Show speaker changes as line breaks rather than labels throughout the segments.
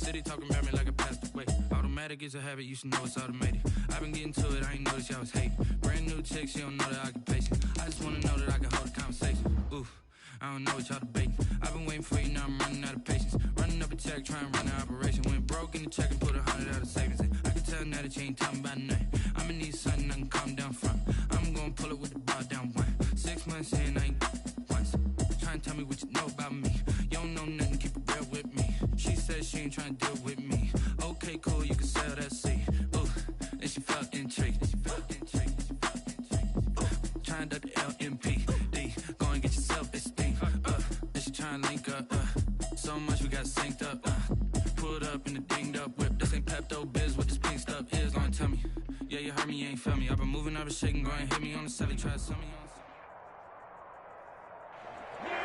city talking about me like I passed away. Automatic is a habit, you should know it's automated. I've been getting to it, I ain't noticed y'all was hating. Brand new chick, she don't know the occupation. I just wanna know that I can hold a conversation. Oof, I don't know what y'all debating. I've been waiting for you, now I'm running out of patience. Running up a check, trying to run an operation. Went broke in the check and put 100 out of savings in. I can tell now that you ain't talking about nothing. I'ma need something I can calm down from. I'm gonna pull it with the bar down one. 6 months in, I ain't once. Trying to tell me what you know about me. You don't know nothing, keep it real with me. She said she ain't trying to deal with me. Okay, cool, you can sell that seat. Ooh, and she felt intrigued. Trying to duck the LMPD. Go and get your self-esteem. And she trying to link up. So much we got synced up. Pulled up in the dinged up whip. This ain't Pepto-Biz, what this pink stuff is. Don't tell me. Yeah, you heard me, you ain't felt me. I've been moving, I've been shaking. Go and hit me on the celly. Try to sell me on the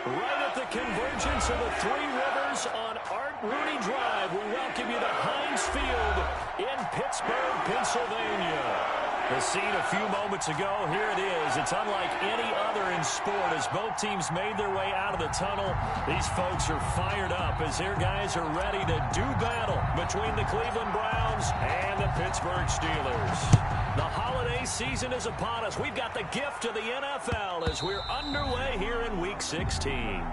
Right at the convergence of the Three Rivers on Art Rooney Drive, we welcome you to Heinz Field in Pittsburgh, Pennsylvania. The scene a few moments ago, here it is. It's unlike any other in sport as both teams made their way out of the tunnel. These folks are fired up as their guys are ready to do battle between the Cleveland Browns and the Pittsburgh Steelers. The holiday season is upon us. We've got the gift of the NFL as we're underway here in Week 16.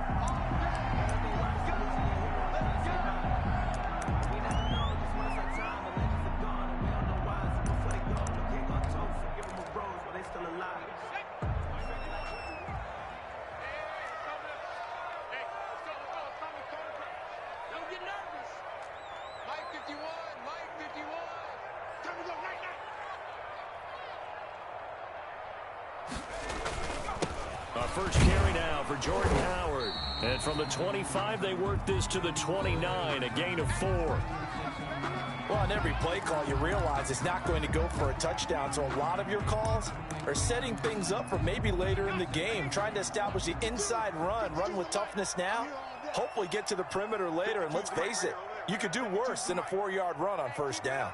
First carry now for Jordan Howard. And from the 25, they work this to the 29, a gain of 4.
Well, on every play call, you realize it's not going to go for a touchdown. So a lot of your calls are setting things up for maybe later in the game, trying to establish the inside run with toughness now, hopefully get to the perimeter later. And let's face it, you could do worse than a 4-yard run on first down.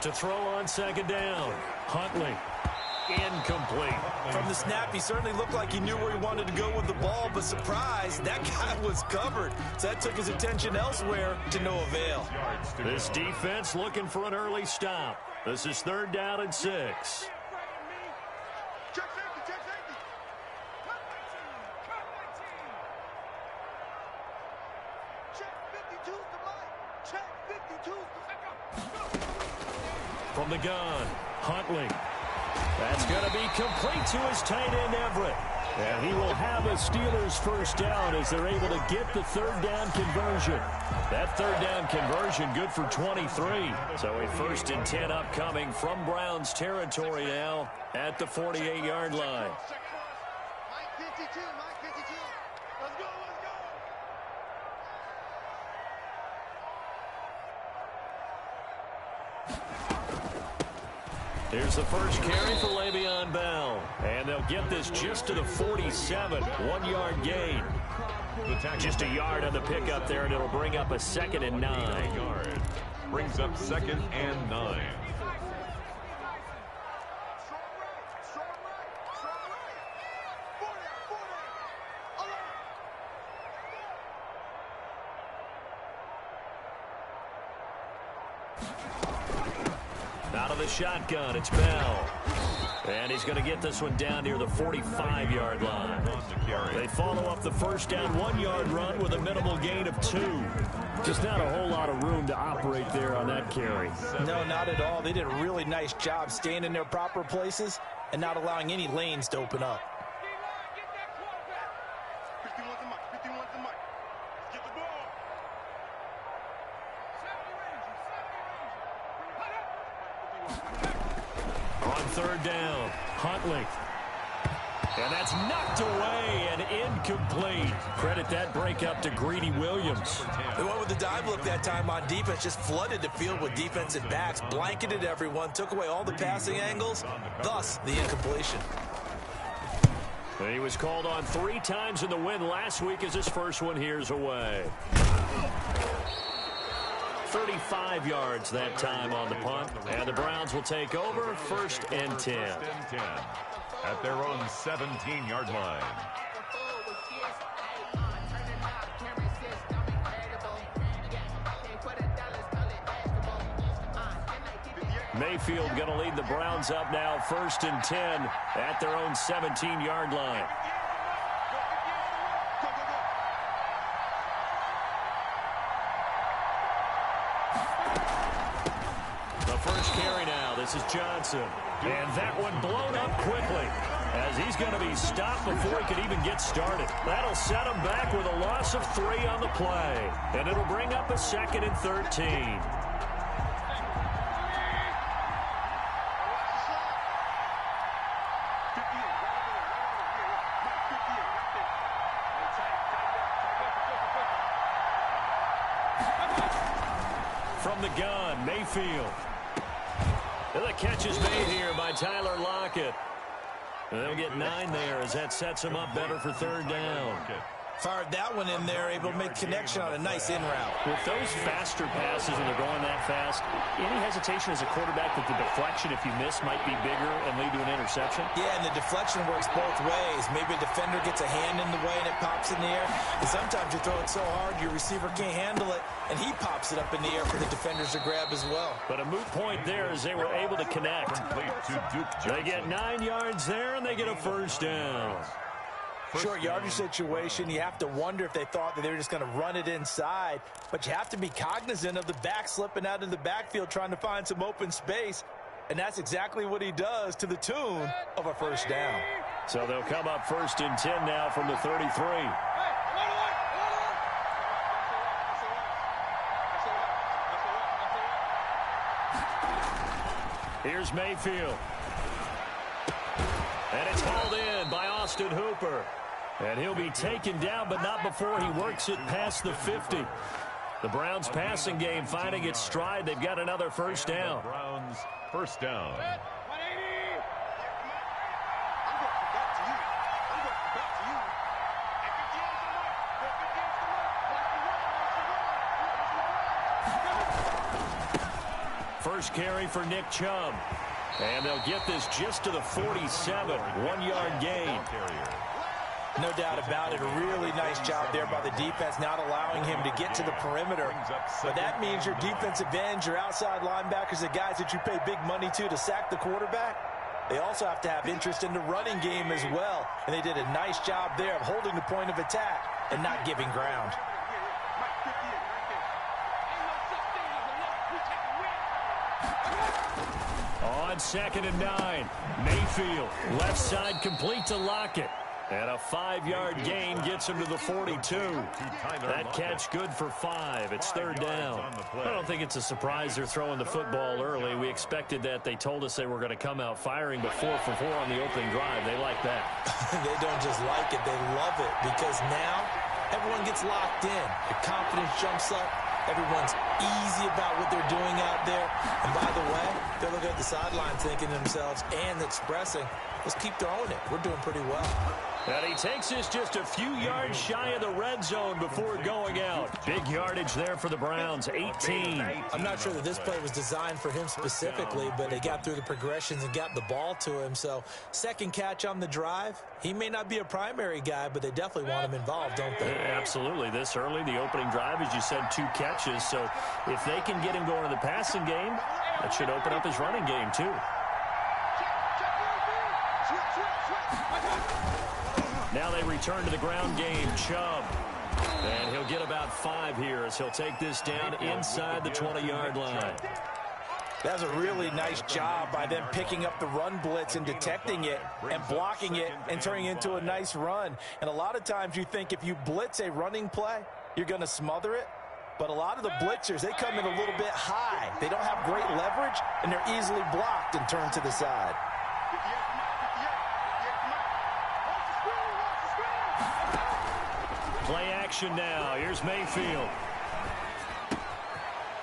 To throw on second down. Huntley. Incomplete.
From the snap, he certainly looked like he knew where he wanted to go with the ball, but surprise, that guy was covered. So that took his attention elsewhere to no avail.
This defense looking for an early stop. This is 3rd down and 6. From the gun, Huntley. That's going to be complete to his tight end, Everett. And he will have a Steelers first down as they're able to get the 3rd down conversion. That 3rd down conversion good for 23. So a 1st and 10 upcoming from Browns territory now at the 48-yard line. Here's the first carry for Le'Veon Bell. And they'll get this just to the 47. 1-yard gain. Just a yard on the pickup there, and it'll bring up a 2nd and 9.
Brings up 2nd and 9.
Out of the shotgun, it's Bell. And he's going to get this one down near the 45-yard line. They follow up the first down 1-yard run with a minimal gain of 2. Just not a whole lot of room to operate there on that carry.
No, not at all. They did a really nice job staying in their proper places and not allowing any lanes to open up.
On 3rd down, Huntley. And that's knocked away and incomplete. Credit that breakup to Greedy Williams.
They went with the dive look that time on defense, just flooded the field with defensive backs, blanketed everyone, took away all the passing angles, thus the incompletion.
He was called on 3 times in the win last week as his first one here's away. 35 yards that time on the punt. And the Browns will take over 1st and 10.
At their own 17-yard line.
Mayfield going to lead the Browns up now 1st and 10 at their own 17-yard line. The first carry now. This is Johnson. And that one blown up quickly as he's going to be stopped before he can even get started. That'll set him back with a loss of 3 on the play. And it'll bring up a 2nd and 13. From the gun, Mayfield. And the catch is made here by Tyler Lockett. And they'll get 9 there as that sets him up better for 3rd down.
Fired that one in there, able to make connection on a nice in route.
With those faster passes when they're going that fast, any hesitation as a quarterback that the deflection, if you miss, might be bigger and lead to an interception?
Yeah, and the deflection works both ways. Maybe a defender gets a hand in the way and it pops in the air. And sometimes you throw it so hard your receiver can't handle it, and he pops it up in the air for the defenders to grab as well.
But a moot point there as they were able to connect. They get 9 yards there, and they get a 1st down.
Short yardage situation, you have to wonder if they thought that they were just going to run it inside. But you have to be cognizant of the back slipping out of the backfield trying to find some open space. And that's exactly what he does to the tune of a 1st down.
So they'll come up 1st and 10 now from the 33. Here's Mayfield. And it's hauled in by Austin Hooper. And he'll be taken down, but not before he works it past the 50. The Browns passing game finding its stride. They've got another 1st down.
Browns 1st down.
First carry for Nick Chubb. And they'll get this just to the 47. 1-yard gain.
No doubt about it. A really nice job there by the defense, not allowing him to get to the perimeter. But that means your defensive ends, your outside linebackers, the guys that you pay big money to sack the quarterback, they also have to have interest in the running game as well. And they did a nice job there of holding the point of attack and not giving ground.
On 2nd and 9, Mayfield, left side complete to Lockett. And a 5-yard gain gets him to the 42. That catch good for 5. It's 3rd down.
I don't think it's a surprise they're throwing the football early. We expected that. They told us they were going to come out firing, but 4 for 4 on the opening drive. They like that.
They don't just like it, they love it, because now everyone gets locked in. Your confidence jumps up. Everyone's easy about what they're doing out there. And by the way, they're looking at the sideline thinking to themselves and expressing, let's keep throwing it. We're doing pretty well.
And he takes this just a few yards shy of the red zone before going out. Big yardage there for the Browns, 18.
I'm not sure that this play was designed for him specifically, but they got through the progressions and got the ball to him. So 2nd catch on the drive. He may not be a primary guy, but they definitely want him involved, don't they?
Absolutely. This early, the opening drive, as you said, 2 catches. So if they can get him going in the passing game, that should open up his running game too.
Now they return to the ground game. Chubb. And he'll get about 5 here as he'll take this down inside the 20-yard line.
That was a really nice job by them picking up the run blitz and detecting it and blocking it and turning it into a nice run. And a lot of times you think if you blitz a running play, you're going to smother it. But a lot of the blitzers, they come in a little bit high. They don't have great leverage, and they're easily blocked and turned to the side.
Play action now. Here's Mayfield.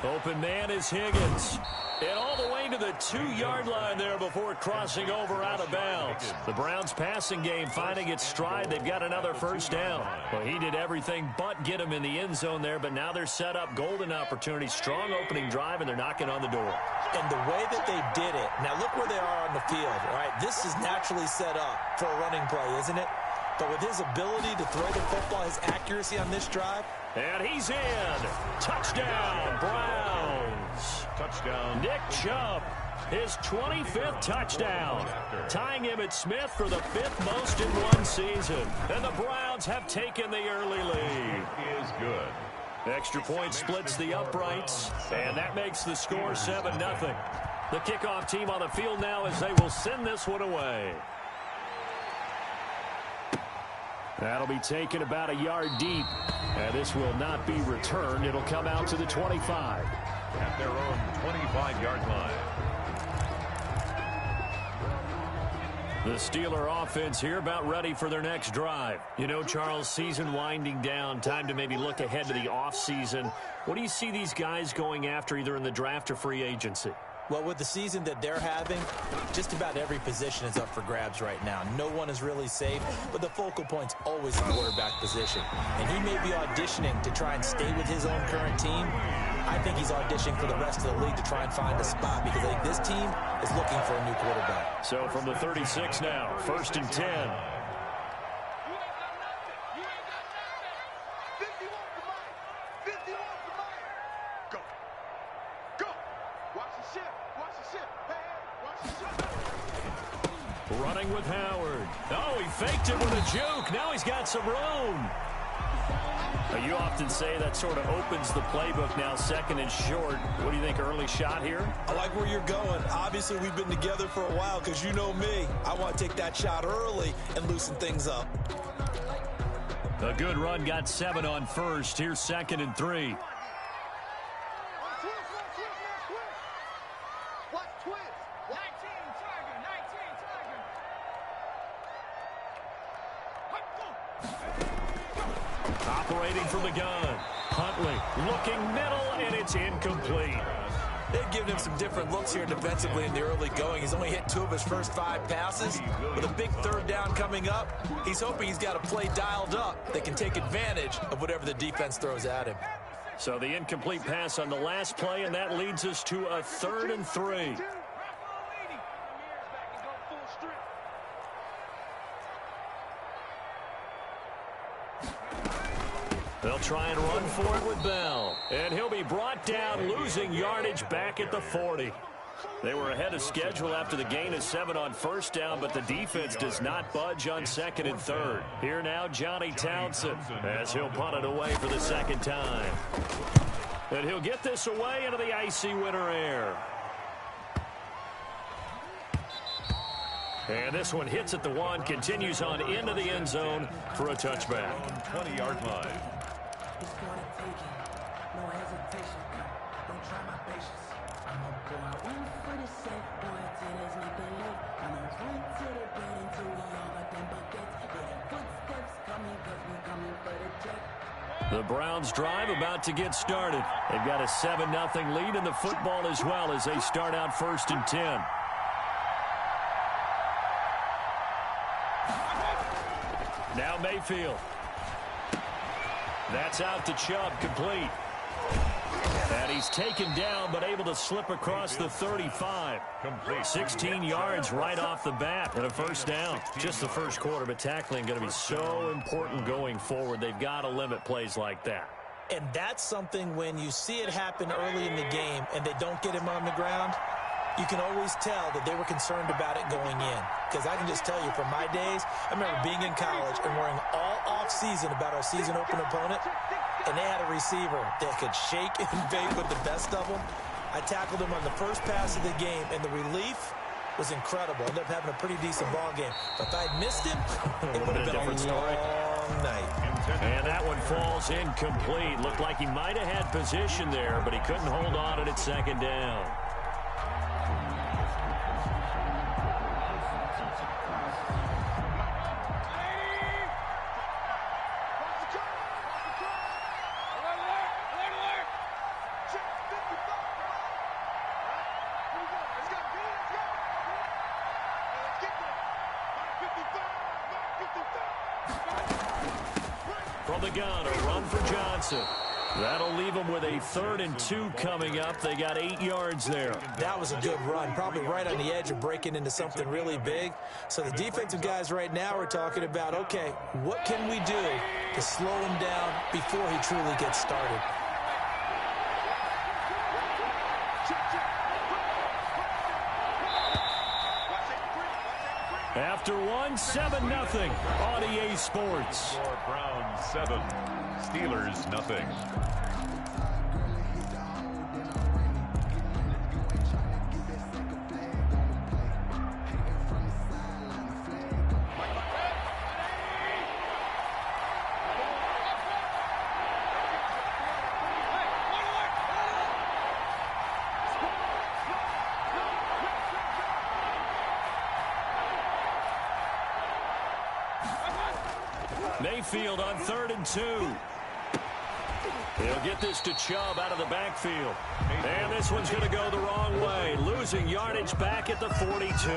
Open man is Higgins. And all the way gain to the 2-yard line there before crossing over out of bounds. The Browns passing game finding its stride. They've got another first down. Well, he did everything but get him in the end zone there, but now they're set up. Golden opportunity, strong opening drive, and they're knocking on the door.
And the way that they did it, now look where they are on the field, all right? This is naturally set up for a running play, isn't it? But with his ability to throw the football, his accuracy on this drive.
And he's in. Touchdown, Browns.
Touchdown.
Nick Chubb, his 25th touchdown, tying Emmitt Smith for the 5th most in one season. And the Browns have taken the early lead.
It is good.
Extra point splits the uprights, and that makes the score 7-0. The kickoff team on the field now as they will send this one away. That'll be taken about a yard deep, and this will not be returned. It'll come out to the 25.
At their own 25-yard line.
The Steeler offense here about ready for their next drive. You know, Charles, season winding down, time to maybe look ahead to the offseason. What do you see these guys going after either in the draft or free agency?
Well, with the season that they're having, just about every position is up for grabs right now. No one is really safe, but the focal point's always the quarterback position. And he may be auditioning to try and stay with his own current team. I think he's auditioning for the rest of the league to try and find a spot because I think this team is looking for a new quarterback.
So from the 36 now, 1st and 10. Running with Howard. Oh, he faked it with a juke. Now he's got some room. Now, you often say that sort of opens the playbook now, 2nd and short. What do you think, early shot here?
I like where you're going. Obviously, we've been together for a while because you know me. I want to take that shot early and loosen things up.
A good run, got 7 on 1st. Here's 2nd and 3. Operating from the gun. Huntley looking middle, and it's incomplete.
They've given him some different looks here defensively in the early going. He's only hit 2 of his first 5 passes. With a big 3rd down coming up, he's hoping he's got a play dialed up that can take advantage of whatever the defense throws at him.
So the incomplete pass on the last play, and that leads us to a 3rd and 3. They'll try and run for it with Bell. And he'll be brought down, losing yardage back at the 40. They were ahead of schedule after the gain of 7 on 1st down, but the defense does not budge on 2nd and 3rd. Here now, Johnny Townsend, as he'll punt it away for the 2nd time. And he'll get this away into the icy winter air. And this one hits at the 1, continues on into the end zone for a touchback.
20-yard line.
It's gonna take it, no hesitation. Don't try my patience. I'ma go out one for the set, boy, till there's nothing left. I'ma run to the bed until we all got them buckets. Yeah, them footsteps coming, cause we coming for the check.
The Browns drive about to get started. They've got a 7-0 lead in the football as well as they start out 1st and 10. Now Mayfield. That's out to Chubb, complete. And he's taken down, but able to slip across the 35. 16 yards right off the bat and a 1st down. Just the 1st quarter, but tackling going to be so important going forward. They've got to limit plays like that.
And that's something when you see it happen early in the game and they don't get him on the ground, you can always tell that they were concerned about it going in. Because I can just tell you from my days, I remember being in college and worrying all off-season about our season open opponent, and they had a receiver that could shake and bake with the best of them. I tackled him on the first pass of the game, and the relief was incredible. Ended up having a pretty decent ball game. But if I'd missed him, it would have been a long night.
And that one falls incomplete. Looked like he might have had position there, but he couldn't hold on at 2nd down.
From the gun, a run for Johnson. That'll leave them with a 3rd and 2 coming up. They got 8 yards there.
That was a good run, probably right on the edge of breaking into something really big. So the defensive guys right now are talking about, okay, what can we do to slow him down before he truly gets started?
After 1, 7-0 on EA Sports.
For Browns 7, Steelers nothing.
Mayfield on 3rd and 2. He'll get this to Chubb out of the backfield. And this one's going to go the wrong way. Losing yardage back at the 42.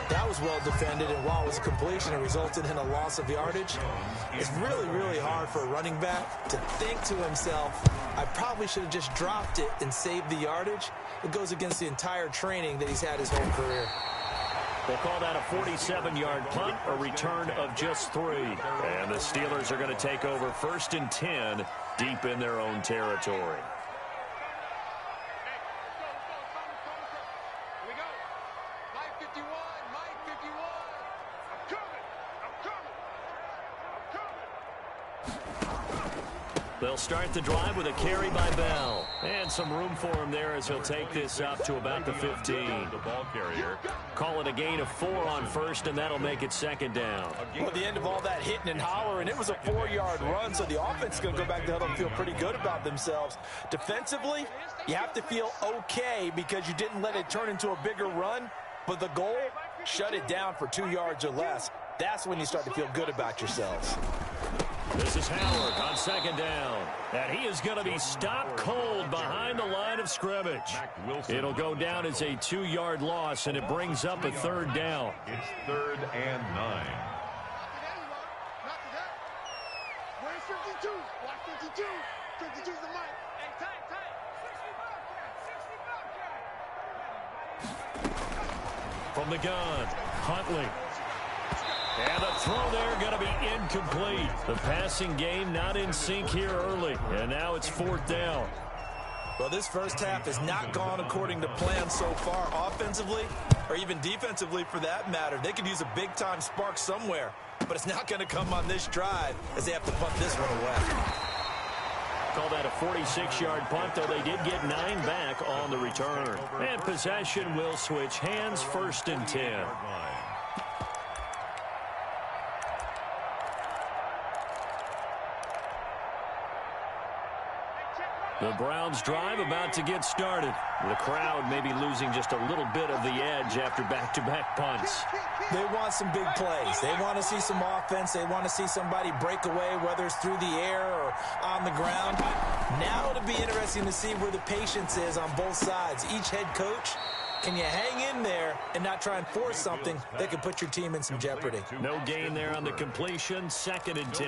That was well defended, and while it was a completion, it resulted in a loss of yardage. It's really, really hard for a running back to think to himself, I probably should have just dropped it and saved the yardage. It goes against the entire training that he's had his whole career.
They'll call that a 47-yard punt, a return of just 3. And the Steelers are going to take over 1st and 10 deep in their own territory. They'll start the drive with a carry by Bell. And some room for him there as he'll take this up to about the 15.
The ball carrier.
Call it a gain of 4 on 1st, and that'll make it 2nd down.
Well, at the end of all that hitting and hollering, it was a 4-yard run, so the offense is going to go back to the huddle and feel pretty good about themselves. Defensively, you have to feel okay because you didn't let it turn into a bigger run, but the goal, shut it down for 2 yards or less. That's when you start to feel good about yourselves.
This is Howard on 2nd down. And he is going to be stopped cold behind the line of scrimmage. It'll go down as a 2-yard loss, and it brings up a 3rd down.
It's 3rd and 9.
Where's 52? Watch 52. 52's the mic. Hey, tight. 65
From the gun, Huntley. And the throw there going to be incomplete. The passing game not in sync here early. And now it's 4th down.
Well, this first half has not gone according to plan so far offensively, or even defensively for that matter. They could use a big-time spark somewhere, but it's not going to come on this drive as they have to punt this one away.
Call that a 46-yard punt, though they did get 9 back on the return. And possession will switch hands, 1st and 10. The Browns drive about to get started. The crowd may be losing just a little bit of the edge after back-to-back punts.
They want some big plays. They want to see some offense. They want to see somebody break away, whether it's through the air or on the ground. Now it'll be interesting to see where the patience is on both sides. Each head coach, can you hang in there and not try and force something that could put your team in some jeopardy?
No gain there on the completion, 2nd and 10.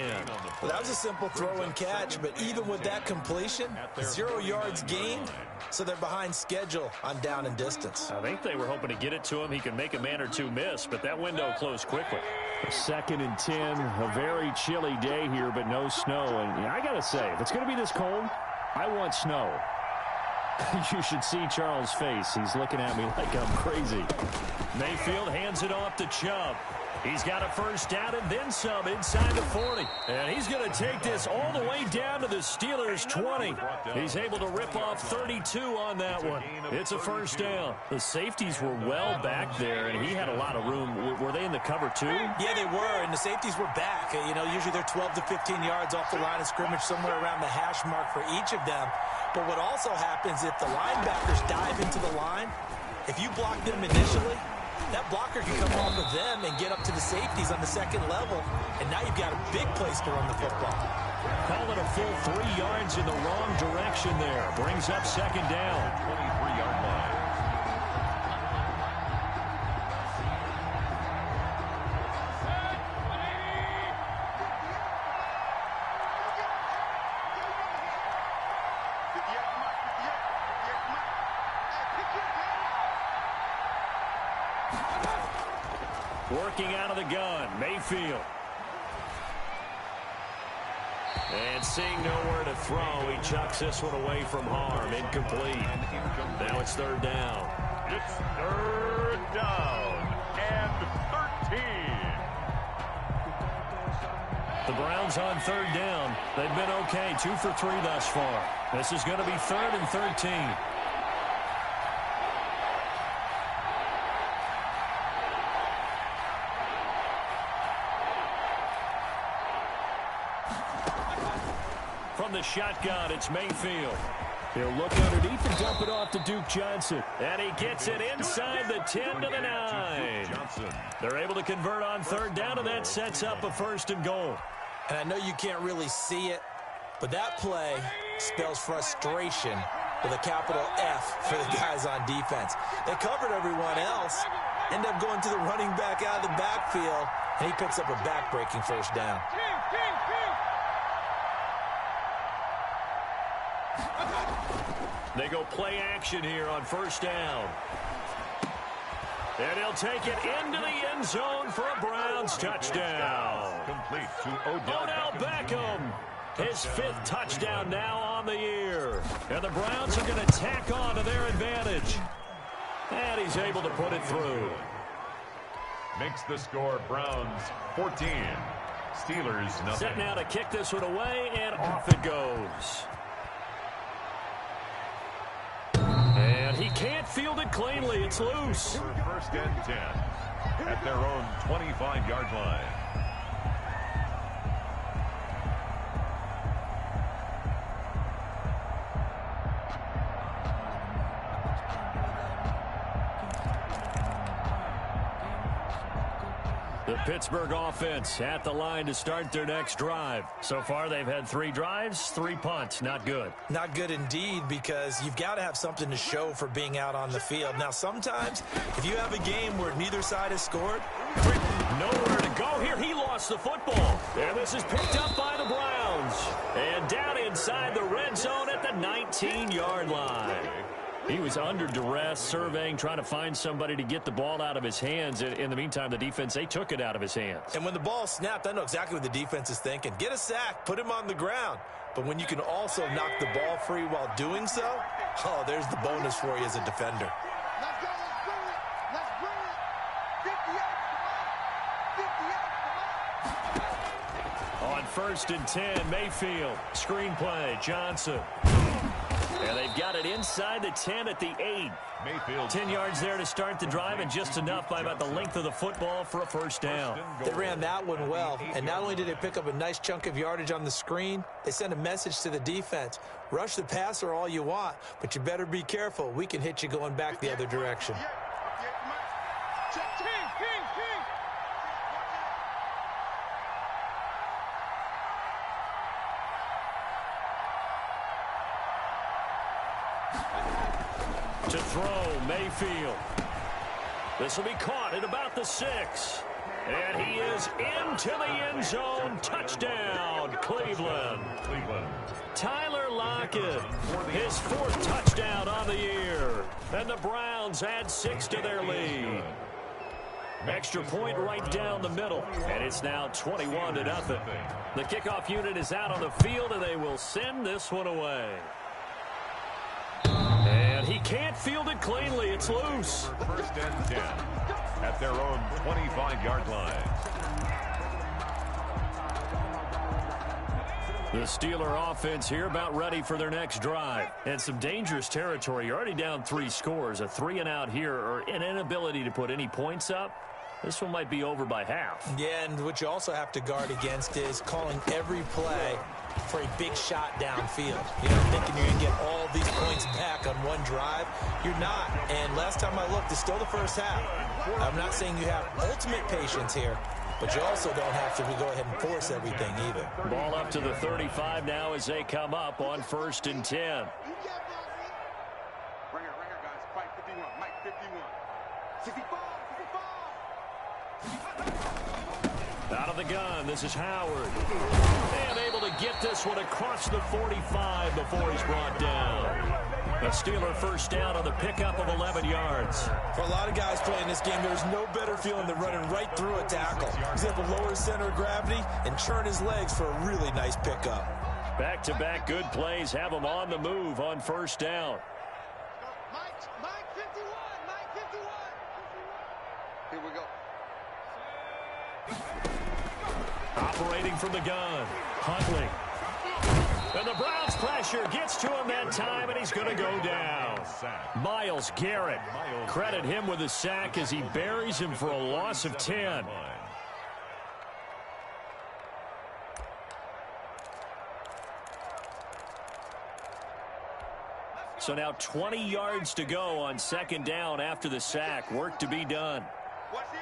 Well, that was a simple throw and catch, but even with that completion, 0 yards gained, so they're behind schedule on down and distance.
I think they were hoping to get it to him. He could make a man or two miss, but that window closed quickly. 2nd and 10, a very chilly day here, but no snow. And I got to say, if it's going to be this cold, I want snow. You should see Charles' face. He's looking at me like I'm crazy. Mayfield hands it off to Chubb. He's got a 1st down and then some inside the 40. And he's going to take this all the way down to the Steelers' 20. He's able to rip off 32 on that one. It's a 1st down. The safeties were well back there, and he had a lot of room. Were they in the cover too?
Yeah, they were, and the safeties were back. You know, usually they're 12 to 15 yards off the line of scrimmage, somewhere around the hash mark for each of them. But what also happens if the linebackers dive into the line, if you block them initially, that blocker can come off of them and get up to the safeties on the 2nd level, and now you've got a big place to run the football.
Call it a full 3 yards in the wrong direction there. Brings up 2nd down.
23-yard line.
Working out of the gun, Mayfield. And seeing nowhere to throw, he chucks this one away from harm. Incomplete. Now it's third down.
It's third down and 13.
The Browns on third down. They've been okay, 2 for 3 thus far. This is going to be 3rd and 13. From the shotgun, it's Mayfield.
He'll look underneath and dump it off to Duke Johnson.
And he gets it inside the 10 to the 9. They're able to convert on third down, and that sets up a 1st and goal.
And I know you can't really see it, but that play spells frustration with a capital F for the guys on defense. They covered everyone else, end up going to the running back out of the backfield, and he picks up a back-breaking 1st down.
They go play action here on 1st down. And he'll take it into the end zone for a Browns touchdown.
Complete to Odell
Beckham. His 5th touchdown now on the year. And the Browns are going to tack on to their advantage. And he's able to put it through.
Makes the score Browns 14. Steelers nothing.
Set now to kick this one away, and off it goes. And he can't field it cleanly. It's loose.
1st and 10 at their own 25-yard line.
The Pittsburgh offense at the line to start their next drive. So far, they've had 3 drives, 3 punts. Not good.
Not good indeed, because you've got to have something to show for being out on the field. Now, sometimes, if you have a game where neither side has scored,
nowhere to go here. He lost the football. And this is picked up by the Browns. And down inside the red zone at the 19-yard line. He was under duress, surveying, trying to find somebody to get the ball out of his hands. In the meantime, the defense, they took it out of his hands.
And when the ball snapped, I know exactly what the defense is thinking. Get a sack, put him on the ground. But when you can also knock the ball free while doing so, oh, there's the bonus for you as a defender.
Let's go, let's bring it.
1st and 10, Mayfield. Screenplay, Johnson. And they've got it inside the 10 at the 8.
Mayfield.
10 yards there to start the drive, and just enough by about the length of the football for a 1st down.
They ran that one well, and not only did they pick up a nice chunk of yardage on the screen, they sent a message to the defense. Rush the passer all you want, but you better be careful. We can hit you going back the other direction.
To throw, Mayfield. This will be caught at about the 6. And he is into the end zone. Touchdown, Cleveland. Tyler Lockett, his 4th touchdown on the year. And the Browns add 6 to their lead. Extra point right down the middle. And it's now 21-0. The kickoff unit is out on the field, and they will send this one away. And he can't field it cleanly. It's loose.
1st and 10 at their own 25-yard line.
The Steeler offense here about ready for their next drive. And some dangerous territory. You're already down 3 scores. A 3-and-out here, or an inability to put any points up. This one might be over by half.
Yeah, and what you also have to guard against is calling every play for a big shot downfield. You know, thinking you're going to get all these points back on one drive. You're not. And last time I looked, it's still the 1st half. I'm not saying you have ultimate patience here, but you also don't have to go ahead and force everything either.
Ball up to the 35 now as they come up on 1st and 10.
Right here, guys. Fight 51. Mike 51. 65.
Out of the gun, this is Howard. And able to get this one across the 45 before he's brought down. A Steeler first down on the pickup of 11 yards.
For a lot of guys playing this game, there's no better feeling than running right through a tackle. He's able to lower his center of gravity and churn his legs for a really nice pickup.
Back-to-back good plays have them on the move on first down.
Mike 51, Mike 51. Here we go.
Operating from the gun, Huntley. And the Browns pressure gets to him that time, and he's going to go down. Myles Garrett, credit him with a sack as he buries him for a loss of 10. So now 20 yards to go on second down after the sack. Work to be done.
Watch the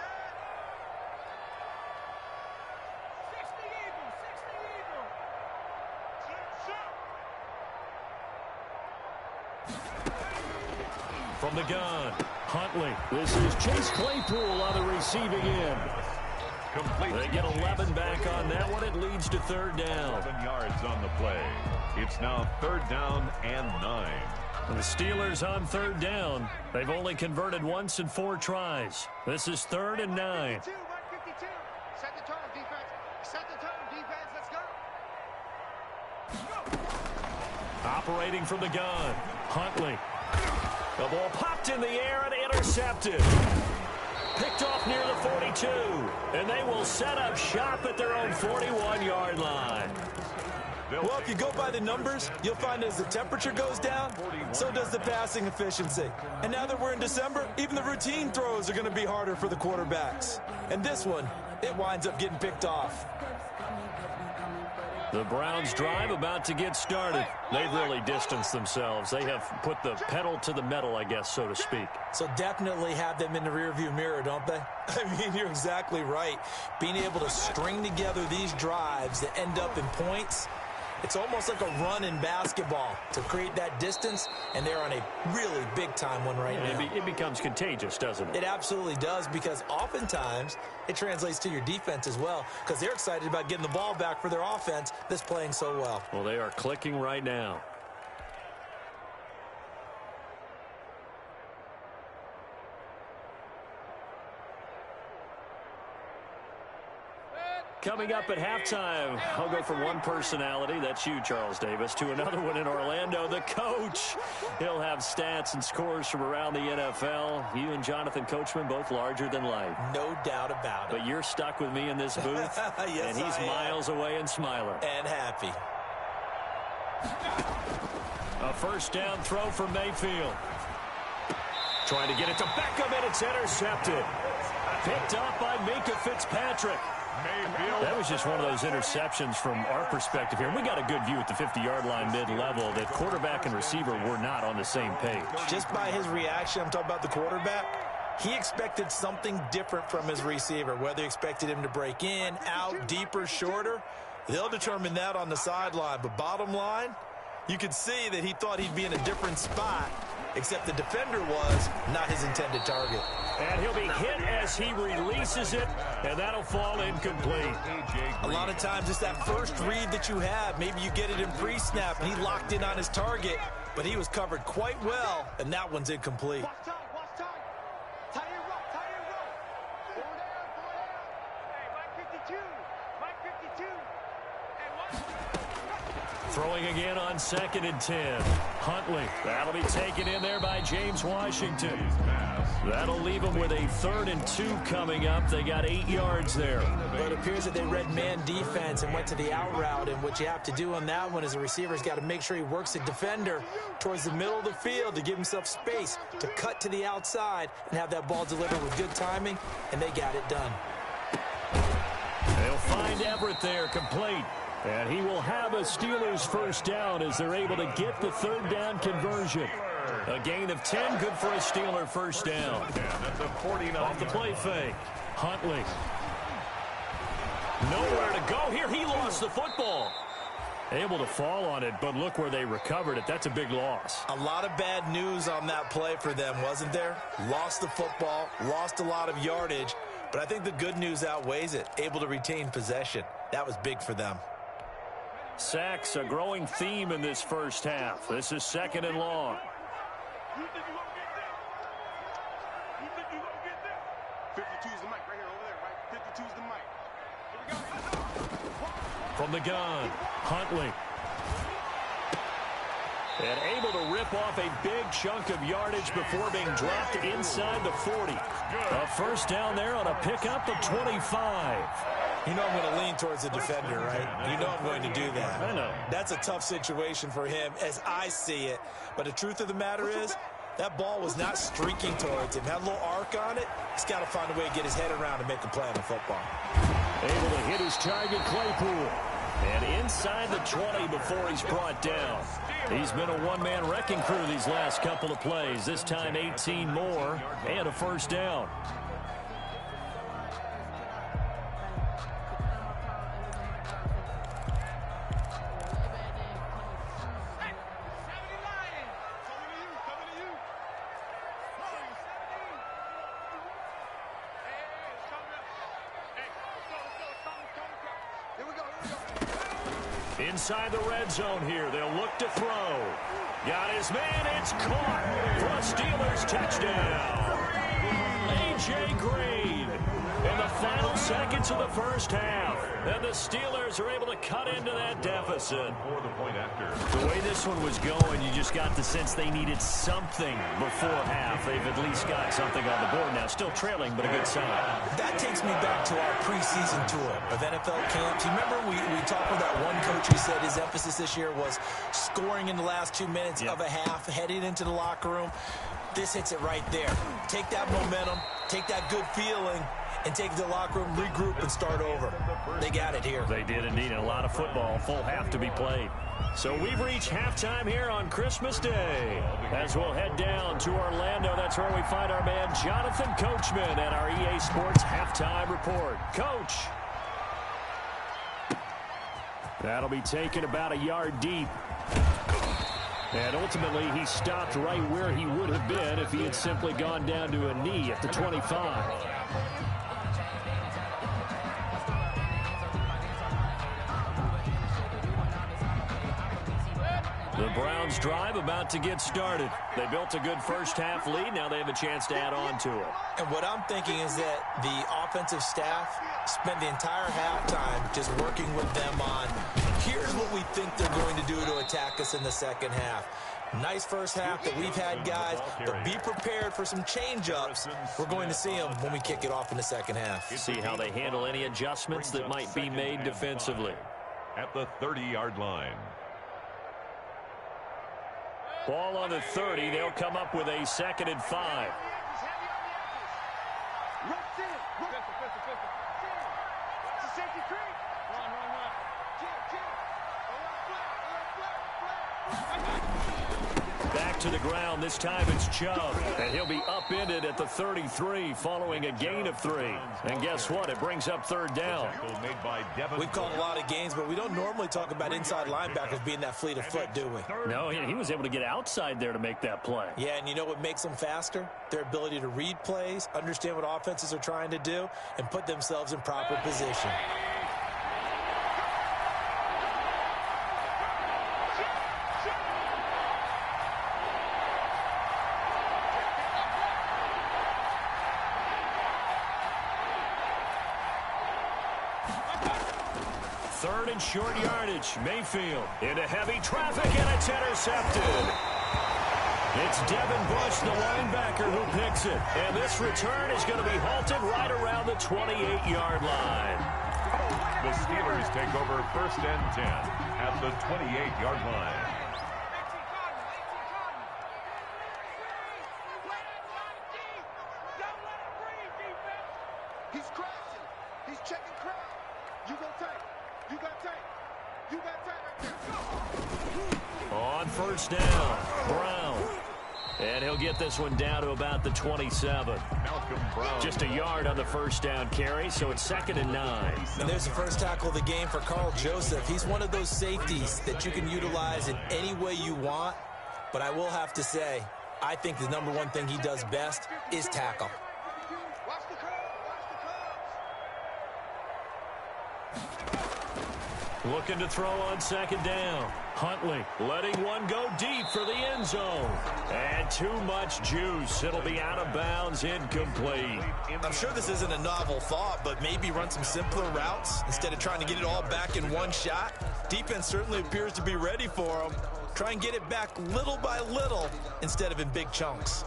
From the gun, Huntley. This is Chase Claypool on the receiving end.
Complete.
They get 11 back on that one. It leads to third down.
11 yards on the play. It's now third down and 9.
And the Steelers on third down. They've only converted once in 4 tries. This is third and 9.
52, Mike 52. Set the tone, defense. Set the tone, defense. Let's go.
Operating from the gun, Huntley. The ball popped in the air and intercepted. Picked off near the 42. And they will set up shop at their own 41-yard line.
Well, if you go by the numbers, you'll find as the temperature goes down, so does the passing efficiency. And now that we're in December, even the routine throws are going to be harder for the quarterbacks. And this one, it winds up getting picked off.
The Browns drive about to get started. They've really distanced themselves. They have put the pedal to the metal, I guess, so to speak.
So definitely have them in the rearview mirror, don't they? I mean, you're exactly right. Being able to string together these drives that end up in points, it's almost like a run in basketball to create that distance, and they're on a really big-time one right now.
It becomes contagious, doesn't it?
It absolutely does, because oftentimes it translates to your defense as well, because they're excited about getting the ball back for their offense that's playing so well.
Well, they are clicking right now. Coming up at halftime, I'll go from one personality, that's you, Charles Davis, to another one in Orlando, the coach. He'll have stats and scores from around the NFL. You and Jonathan Coachman, both larger than life.
No doubt about it.
But you're stuck with me in this booth,
yes,
and he's miles away and smiling.
And happy.
A first down throw for Mayfield. Trying to get it to Beckham, and it's intercepted. Picked up by Minkah Fitzpatrick. That was just one of those interceptions from our perspective here. We got a good view at the 50-yard line mid-level that quarterback and receiver were not on the same page.
Just by his reaction, I'm talking about the quarterback, he expected something different from his receiver, whether he expected him to break in, out, deeper, shorter. They'll determine that on the sideline. But bottom line, you could see that he thought he'd be in a different spot, except the defender was not his intended target.
And he'll be hit as he releases it, and that'll fall incomplete.
A lot of times it's that first read that you have. Maybe you get it in pre-snap, and he locked in on his target, but he was covered quite well, and that one's incomplete.
Watch time, watch time. Tie your rope, tie your rope. 4 down, 4 down. Hey, Mike 52, Mike 52. And
Throwing again on 2nd and 10. Huntley. That'll be taken in there by James Washington. That'll leave them with a 3rd and 2 coming up. They got 8 yards there.
But it appears that they read man defense and went to the out route. And what you have to do on that one is the receiver's got to make sure he works the defender towards the middle of the field to give himself space to cut to the outside and have that ball delivered with good timing. And they got it done.
They'll find Everett there, complete. And he will have a Steelers first down as they're able to get the 3rd down conversion. A gain of 10, good for a Steeler first down.
That's a 49.
Off the play fake, Huntley. Nowhere to go here. He lost the football. Able to fall on it, but look where they recovered it. That's a big loss.
A lot of bad news on that play for them, wasn't there? Lost the football, lost a lot of yardage, but I think the good news outweighs it. Able to retain possession. That was big for them.
Sacks, a growing theme in this first half. This is 2nd and long.
You think you gonna get this? You think you gonna get this? 52's the mic right here, over there, right? 52's the mic. Here we go.
From the gun, Huntley. And able to rip off a big chunk of yardage before being dropped inside the 40. A first down there on a pickup of 25.
You know I'm going to lean towards the defender, right? You know I'm going to do that.
I know.
That's a tough situation for him as I see it. But the truth of the matter is, that ball was not streaking towards him. Had a little arc on it. He's got to find a way to get his head around and make a play on the football.
Able to hit his target, Claypool. And inside the 20 before he's brought down. He's been a one-man wrecking crew these last couple of plays. This time 18 more and a first down. Inside the red zone here. They'll look to throw. Got his man. It's caught for a Steelers touchdown. A.J. Green in the final seconds of the first half. And the Steelers are able to cut into that deficit.
For the point after.
The way this one was going, you just got the sense they needed something before half. They've at least got something on the board now. Still trailing, but a good sign.
That takes me back to our preseason tour of NFL camps. You remember we talked with that one coach who said his emphasis this year was scoring in the last 2 minutes of a half, heading into the locker room. This hits it right there. Take that momentum, take that good feeling, and take it to the locker room, regroup, and start over. They got it here.
They did indeed. A lot of football, full half to be played. So we've reached halftime here on Christmas Day. As we'll head down to Orlando, that's where we find our man Jonathan Coachman at our EA Sports Halftime Report. Coach. That'll be taken about a yard deep. And ultimately, he stopped right where he would have been if he had simply gone down to a knee at the 25. The Browns drive about to get started. They built a good first half lead. Now they have a chance to add on to it.
And what I'm thinking is that the offensive staff spent the entire halftime just working with them on, here's what we think they're going to do to attack us in the second half. Nice first half that we've had, guys, but be prepared for some change-ups. We're going to see them when we kick it off in the second half.
See how they handle any adjustments that might be made defensively.
At the 30-yard line.
Ball on the 30. They'll come up with a 2nd and 5. Back to the ground. This time it's Chubb. And he'll be upended at the 33 following a gain of 3. And guess what? It brings up 3rd down.
We've called a lot of games, but we don't normally talk about inside linebackers being that fleet of foot, do we?
No, he was able to get outside there to make that play.
Yeah, and you know what makes them faster? Their ability to read plays, understand what offenses are trying to do, and put themselves in proper position.
Third and short yardage. Mayfield into heavy traffic, and it's intercepted. It's Devin Bush, the linebacker, who picks it. And this return is going to be halted right around the 28-yard line.
The Steelers take over 1st and 10 at the 28-yard line.
He's crashing. He's checking crowd. You go tight. You got tight. You got tight right there. Go.
On 1st down, Brown. And he'll get this one down to about the 27.
Malcolm Brown.
Just a yard on the 1st down carry, so it's 2nd and 9.
And there's the first tackle of the game for Carl Joseph. He's one of those safeties that you can utilize in any way you want. But I will have to say, I think the number one thing he does best is tackle.
Watch the curve. Watch the curve.
Looking to throw on second down. Huntley letting one go deep for the end zone. And too much juice. It'll be out of bounds, incomplete.
I'm sure this isn't a novel thought, but maybe run some simpler routes instead of trying to get it all back in one shot. Defense certainly appears to be ready for him. Try and get it back little by little instead of in big chunks.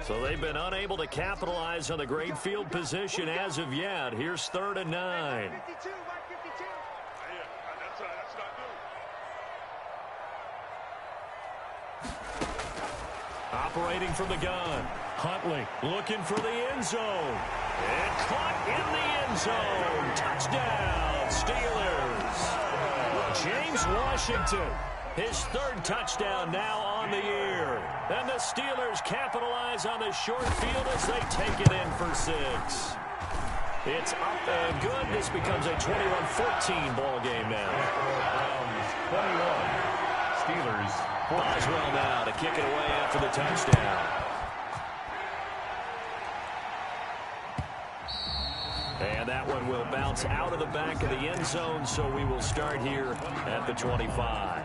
So they've been unable to capitalize on the great field position as of yet. Here's 3rd and 9. Operating from the gun. Huntley looking for the end zone. And caught in the end zone. Touchdown, Steelers. James Washington, his 3rd touchdown now on the year. And the Steelers capitalize on the short field as they take it in for 6. It's up and good. This becomes a 21-14 ball game now.
Browns 21. Steelers 14.
Rzsl now to kick it away after the touchdown. And that one will bounce out of the back of the end zone, so we will start here at the 25.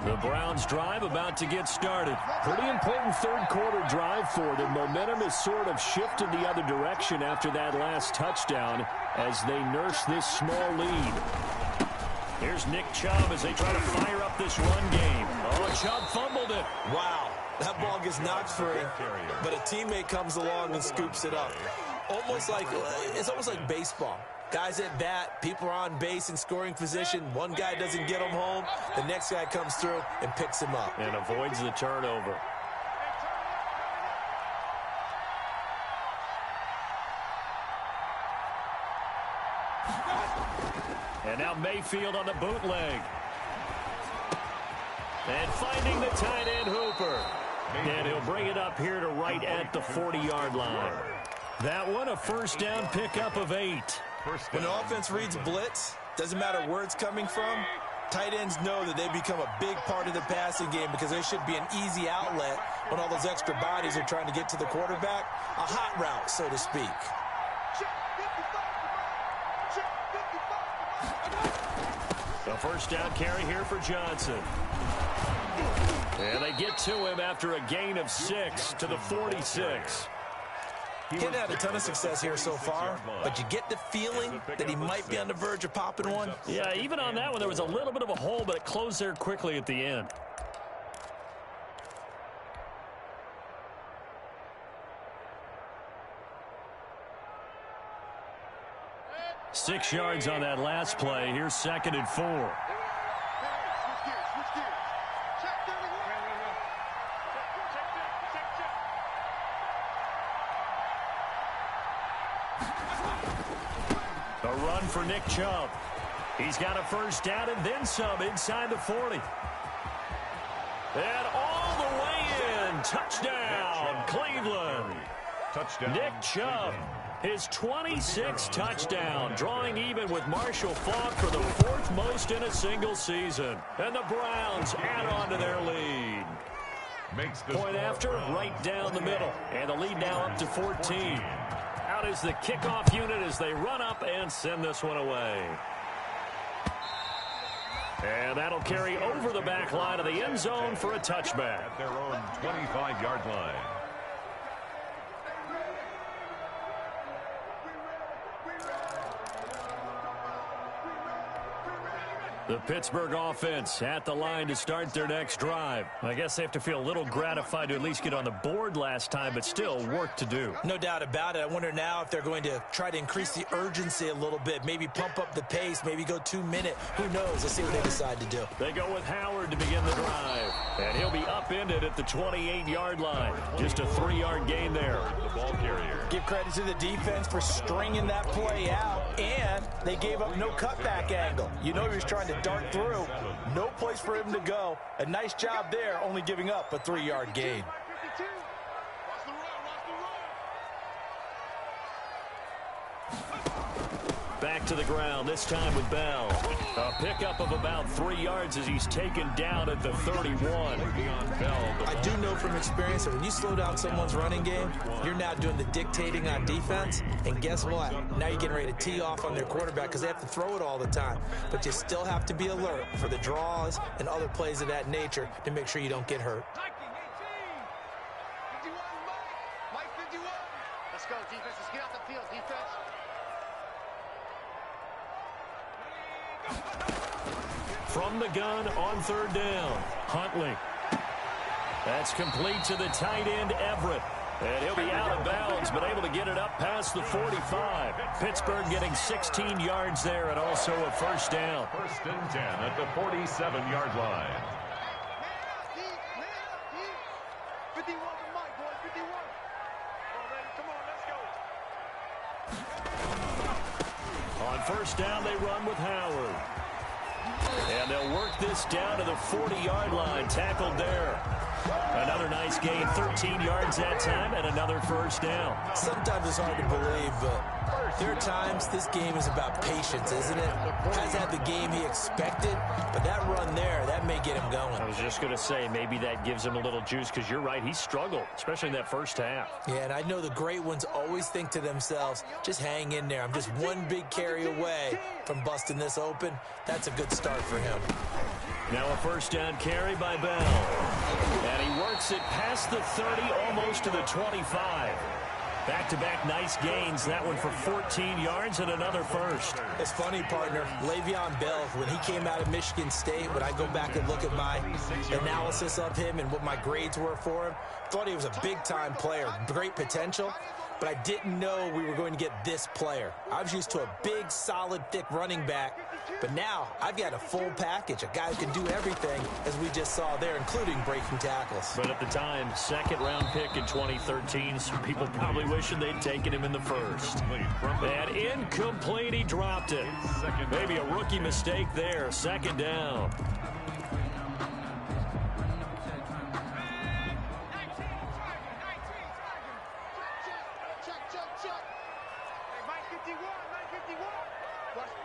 The Browns drive about to get started. Pretty important 3rd quarter drive for them. Momentum has sort of shifted the other direction after that last touchdown as they nurse this small lead. Here's Nick Chubb as they try to fire up this run game. Oh, Chubb fumbled it.
Wow, that ball gets knocked free, but a teammate comes along and scoops it up. It's almost like baseball. Guys at bat, people are on base in scoring position. One guy doesn't get him home. The next guy comes through and picks him up.
And avoids the turnover. And now Mayfield on the bootleg. And finding the tight end Hooper. And he'll bring it up here to right at the 40-yard line. That one a first down pickup of 8.
When an offense reads blitz, doesn't matter where it's coming from, tight ends know that they become a big part of the passing game because there should be an easy outlet when all those extra bodies are trying to get to the quarterback. A hot route, so to speak.
A first down carry here for Johnson. And they get to him after a gain of 6 to the 46.
He hadn't had a ton of success here so far, but you get the feeling that he might be on the verge of popping one.
Yeah, even on that one, there was a little bit of a hole, but it closed there quickly at the end. Six yards on that last play. Here's 2nd and 4. A run for Nick Chubb. He's got a first down and then some inside the 40. And all the way in. Touchdown, Cleveland.
Touchdown.
Nick Chubb, his 26th touchdown, drawing even with Marshall Faulk for the 4th most in a single season. And the Browns add on to their lead. Point after, right down the middle. And the lead now up to 14. Out is the kickoff unit as they run up and send this one away. And that'll carry over the back line of the end zone for a touchback.
At their own 25-yard line.
The Pittsburgh offense at the line to start their next drive. I guess they have to feel a little gratified to at least get on the board last time, but still work to do.
No doubt about it. I wonder now if they're going to try to increase the urgency a little bit, maybe pump up the pace, maybe go 2-minute. Who knows? Let's see what they decide to do.
They go with Howard to begin the drive, and he'll be upended at the 28-yard line. Just a 3-yard gain there.
The ball carrier.
Give credit to the defense for stringing that play out, and they gave up no cutback angle. You know he was trying to dart through. No place for him to go. A nice job there, only giving up a 3-yard gain.
back to the ground, this time with Bell. A pickup of about 3 yards as he's taken down at the 31.
I do know from experience that when you slow down someone's running game, you're now doing the dictating on defense. And guess what? Now you're getting ready to tee off on their quarterback because they have to throw it all the time. But you still have to be alert for the draws and other plays of that nature to make sure you don't get hurt.
Let's go, defense. Let's get off the field, defense.
From the gun on 3rd down, Huntley. That's complete to the tight end, Everett. And he'll be out of bounds, but able to get it up past the 45. Pittsburgh getting 16 yards there and also a 1st down.
1st and 10 at the 47-yard line.
Man up, deep. 51 for Mike, boys, 51. Come on, let's go.
On 1st down, they run with Howard. And they'll work this down to the 40-yard line. Tackled there. Another nice gain, 13 yards that time, and another 1st down.
Sometimes it's hard to believe, but there are times this game is about patience, isn't it? Has had the game he expected, but that run there, that may get him going.
I was just going to say, maybe that gives him a little juice, because you're right, he struggled, especially in that 1st half.
Yeah, and I know the great ones always think to themselves, just hang in there. I'm just one big carry away from busting this open. That's a good start for him.
Now a 1st down carry by Bell. And he works it past the 30, almost to the 25. Back-to-back nice gains. That one for 14 yards and another 1st.
It's funny, partner. Le'Veon Bell, when he came out of Michigan State, when I go back and look at my analysis of him and what my grades were for him, thought he was a big-time player, great potential, but I didn't know we were going to get this player. I was used to a big, solid, thick running back, but now I've got a full package, a guy who can do everything, as we just saw there, including breaking tackles.
But at the time, 2nd-round pick in 2013, some people probably wishing they'd taken him in the 1st. And incomplete, he dropped it. Maybe a rookie mistake there, 2nd down.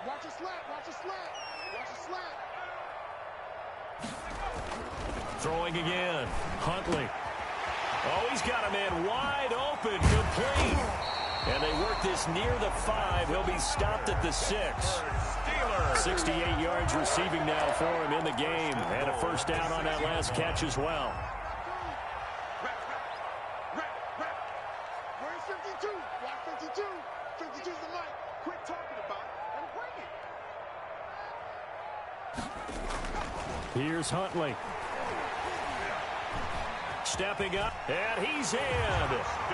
Watch a slant, watch a slant, watch a slant.
Throwing again, Huntley. Oh, he's got a man wide open, complete. And they work this near the 5. He'll be stopped at the 6. 68 yards receiving now for him in the game. And a 1st down on that last catch as well.
Where's 52? Watch 52. 52's the mic. Quit talking about it and bring it.
Here's Huntley. Stepping up, and he's in.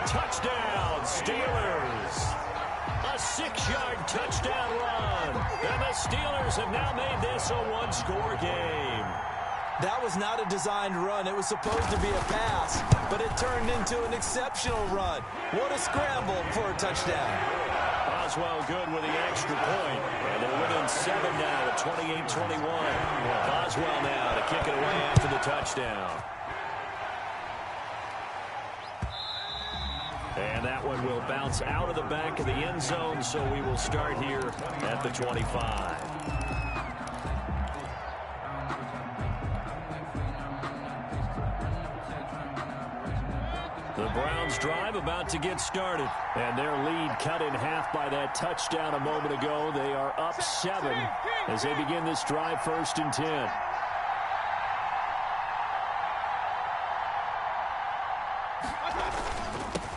Touchdown, Steelers. A 6-yard touchdown run. And the Steelers have now made this a 1-score game.
That was not a designed run. It was supposed to be a pass, but it turned into an exceptional run. What a scramble for a touchdown.
Boswell good with the extra point. And they're within 7 now at 28-21. Boswell now to kick it away after the touchdown. And that one will bounce out of the back of the end zone, so we will start here at the 25. The Browns drive about to get started, and their lead cut in half by that touchdown a moment ago. They are up 7 as they begin this drive, 1st and 10.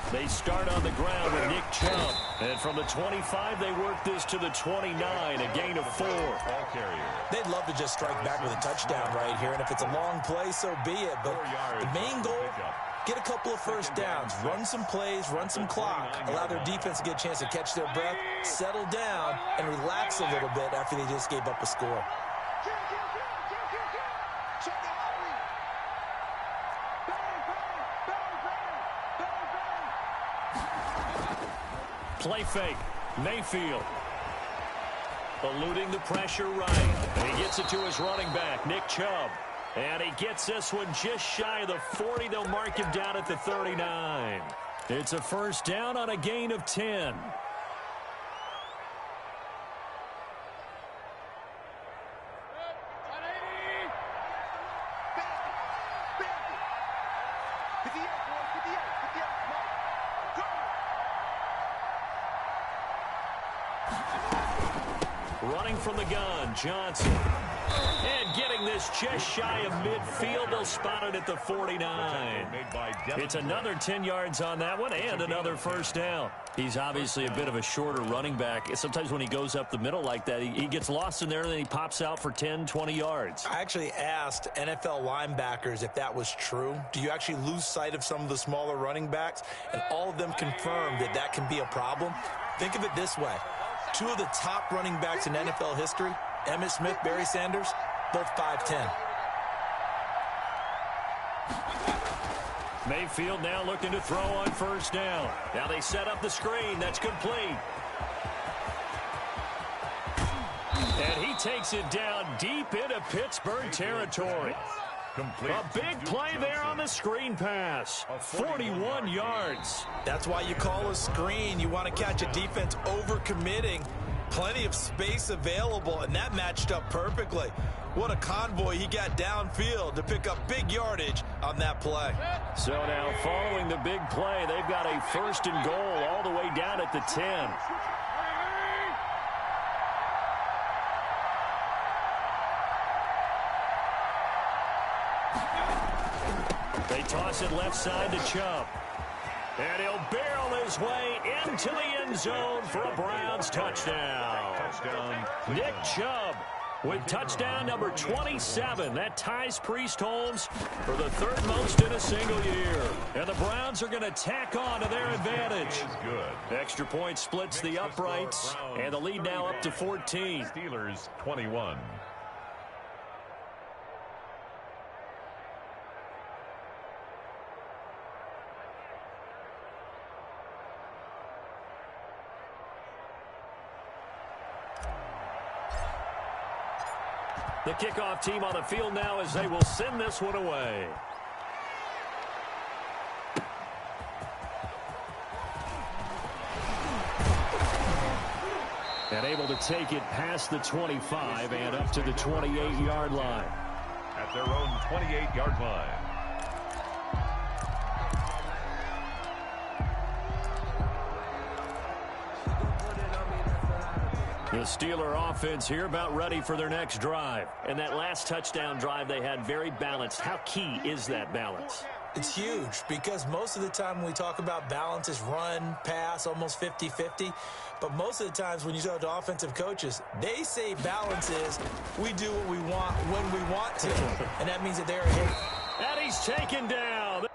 They start on the ground with Nick Chubb. And from the 25, they work this to the 29, a gain of 4.
They'd love to just strike back with a touchdown right here, and if it's a long play, so be it. But the main goal, get a couple of 1st downs, run some plays, run some clock, allow their defense to get a chance to catch their breath, settle down, and relax a little bit after they just gave up a score.
Play fake. Mayfield. Eluding the pressure right. And he gets it to his running back, Nick Chubb. And he gets this one just shy of the 40. They'll mark him down at the 39. It's a 1st down on a gain of 10. Running from the gun, Johnson. And getting this just shy of midfield. They'll spot it at the 49. It's another 10 yards on that one and another first down. He's obviously a bit of a shorter running back. Sometimes when he goes up the middle like that, he gets lost in there and then he pops out for 10, 20 yards.
I actually asked NFL linebackers if that was true. Do you actually lose sight of some of the smaller running backs? And all of them confirmed that that can be a problem. Think of it this way. Two of the top running backs in NFL history, Emmitt Smith, Barry Sanders, both 5'10".
Mayfield now looking to throw on first down. Now they set up the screen. That's complete. And he takes it down deep into Pittsburgh territory. A big play there on the screen pass. 41 yards.
That's why you call a screen. You want to catch a defense overcommitting. Plenty of space available, and that matched up perfectly. What a convoy he got downfield to pick up big yardage on that play.
So now following the big play, they've got a first and goal all the way down at the 10. They toss it left side to Chubb. And he'll barrel his way into the end zone for a Browns touchdown. Nick Chubb with touchdown number 27. That ties Priest Holmes for the third most in a single year. And the Browns are going to tack on to their advantage. Extra point splits the uprights, and the lead now up to 14.
Steelers 21.
The kickoff team on the field now as they will send this one away. And able to take it past the 25 and up to the 28-yard line.
At their own 28-yard line.
The Steeler offense here about ready for their next drive. And that last touchdown drive they had very balanced. How key is that balance?
It's huge because most of the time when we talk about balance is run, pass, almost 50-50. But most of the times when you talk to offensive coaches, they say balance is we do what we want when we want to. And that means that they're
And he's taken down.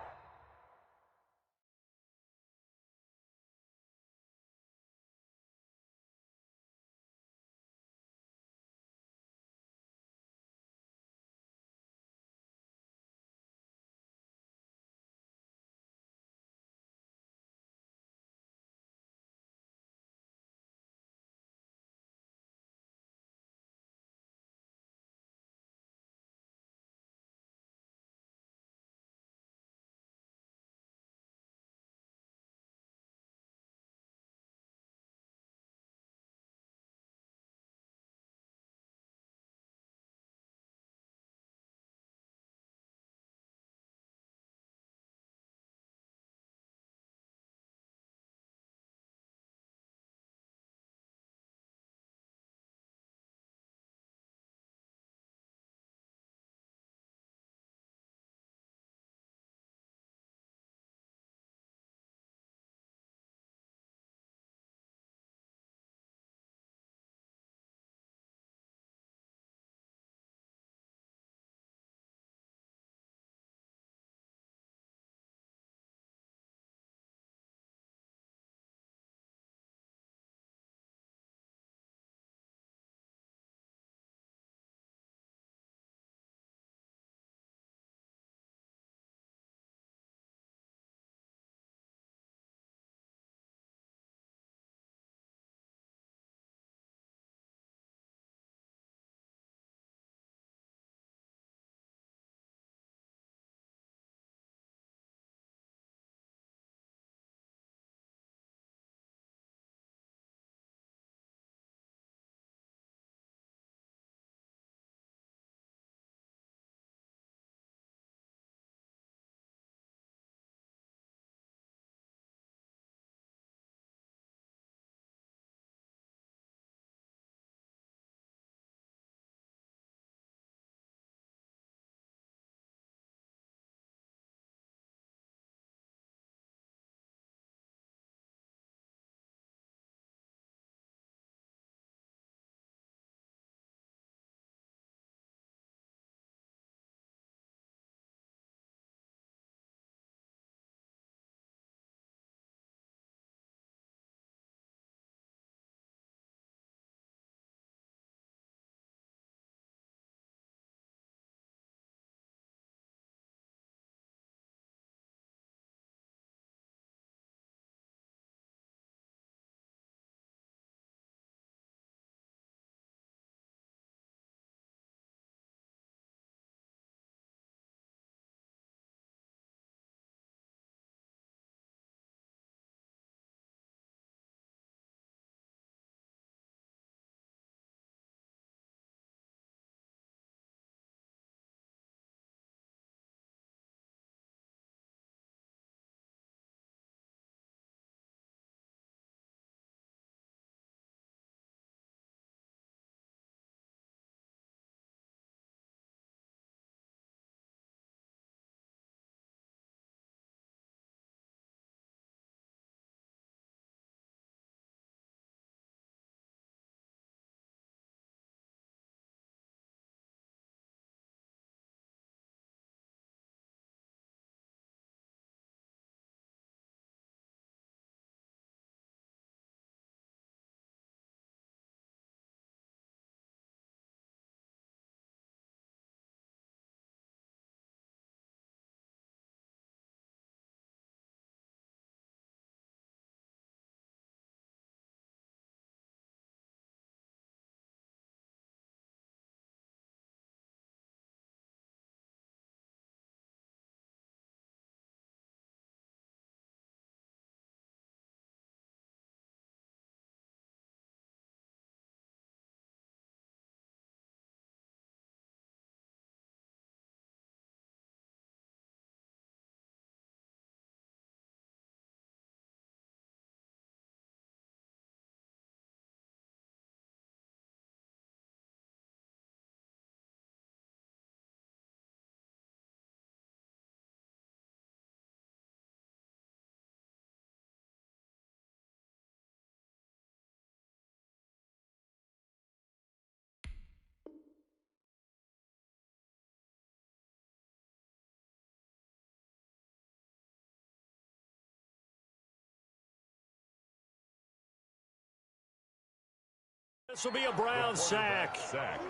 This will be a Brown sack.
Sacked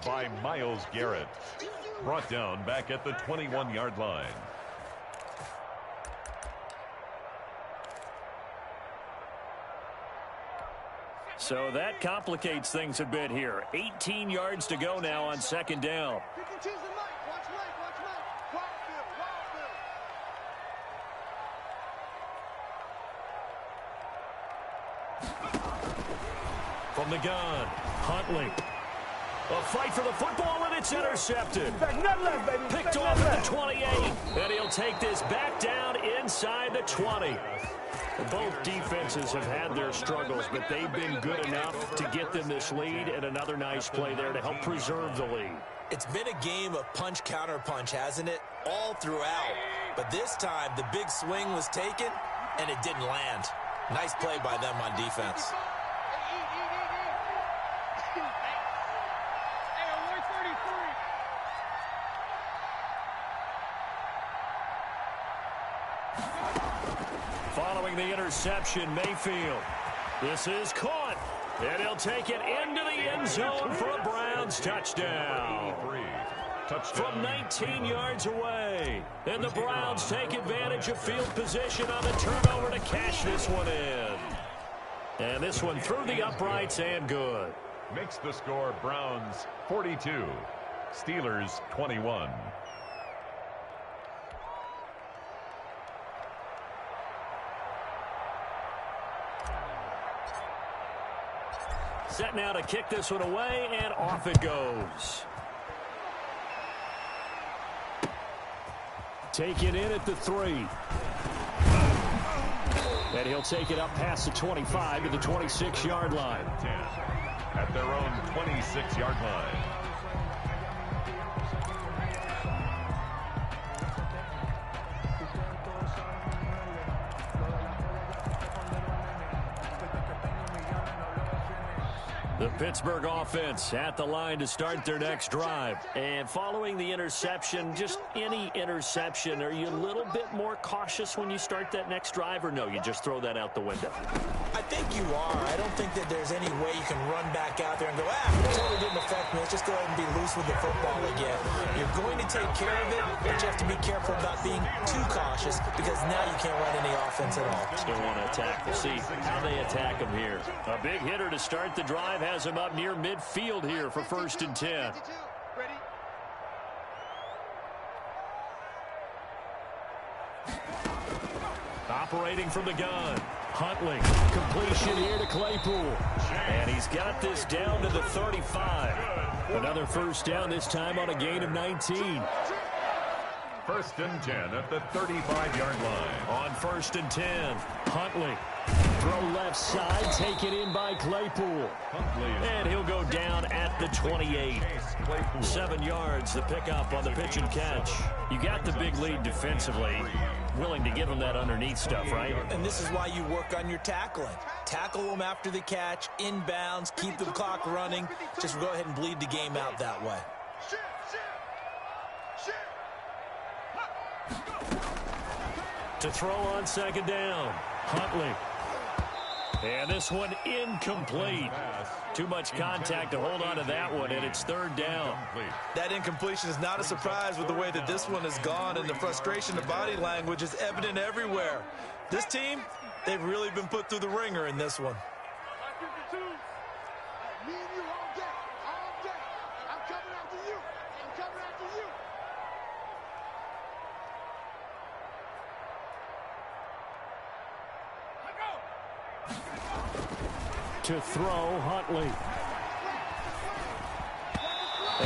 by Myles Garrett. Brought down back at the 21-yard line.
So that complicates things a bit here. 18 yards to go now on second down. From the gun, Huntley. A fight for the football, and it's intercepted. Picked off at the 28, and he'll take this back down inside the 20. Both defenses have had their struggles, but they've been good enough to get them this lead, and another nice play there to help preserve the lead.
It's been a game of punch-counter-punch, hasn't it? All throughout. But this time, the big swing was taken, and it didn't land. Nice play by them on defense.
Following the interception, Mayfield. This is caught, and he'll take it into the end zone for a Browns touchdown. From 19 yards away. And the Browns take advantage of field position on the turnover to cash this one in. And this one through the uprights and good.
Makes the score Browns 42, Steelers 21.
Set now to kick this one away, and off it goes. Taken in at the 3. And he'll take it up past the 25 to the 26-yard line.
10 at their own 26-yard line.
The Pittsburgh offense at the line to start their next drive. And following the interception, just any interception, are you a little bit more cautious when you start that next drive, or no, you just throw that out the window?
I think you are. I don't think that there's any way you can run back out there and go, it totally didn't affect me. Let's just go ahead and be loose with the football again. You're going to take care of it, but you have to be careful about being too cautious, because now you can't run any offense at all.
Still want to attack. We'll see how they attack him here. A big hitter to start the drive has him up near midfield here for 1st and 10. Operating from the gun, Huntley. Completion here to Claypool. And he's got this down to the 35. Another first down, this time on a gain of 19.
1st and 10 at the 35-yard line.
On 1st and 10, Huntley. Throw left side, taken in by Claypool. And he'll go down at the 28. 7 yards, the pickup on the pitch and catch. You got the big lead defensively. Willing to give him that underneath stuff, right?
And this is why you work on your tackling. Tackle them after the catch, inbounds, keep the clock running. Just go ahead and bleed the game out that way.
To throw on second down, Huntley. And this one incomplete. Too much contact to hold on to that one, and it's 3rd down.
That incompletion is not a surprise with the way that this one has gone, and the frustration, the body language is evident everywhere. This team, they've really been put through the ringer in this one.
To throw, Huntley.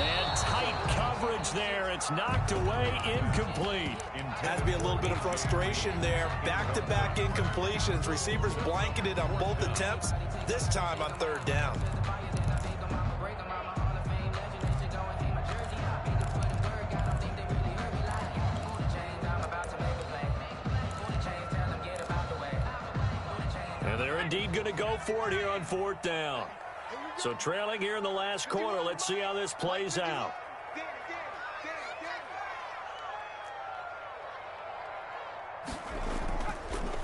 And tight coverage there. It's knocked away, incomplete.
Has to be a little bit of frustration there. Back-to-back incompletions. Receivers blanketed on both attempts, this time on 3rd down.
And they're indeed going to go for it here on 4th down. So trailing here in the last quarter. Let's see how this plays out.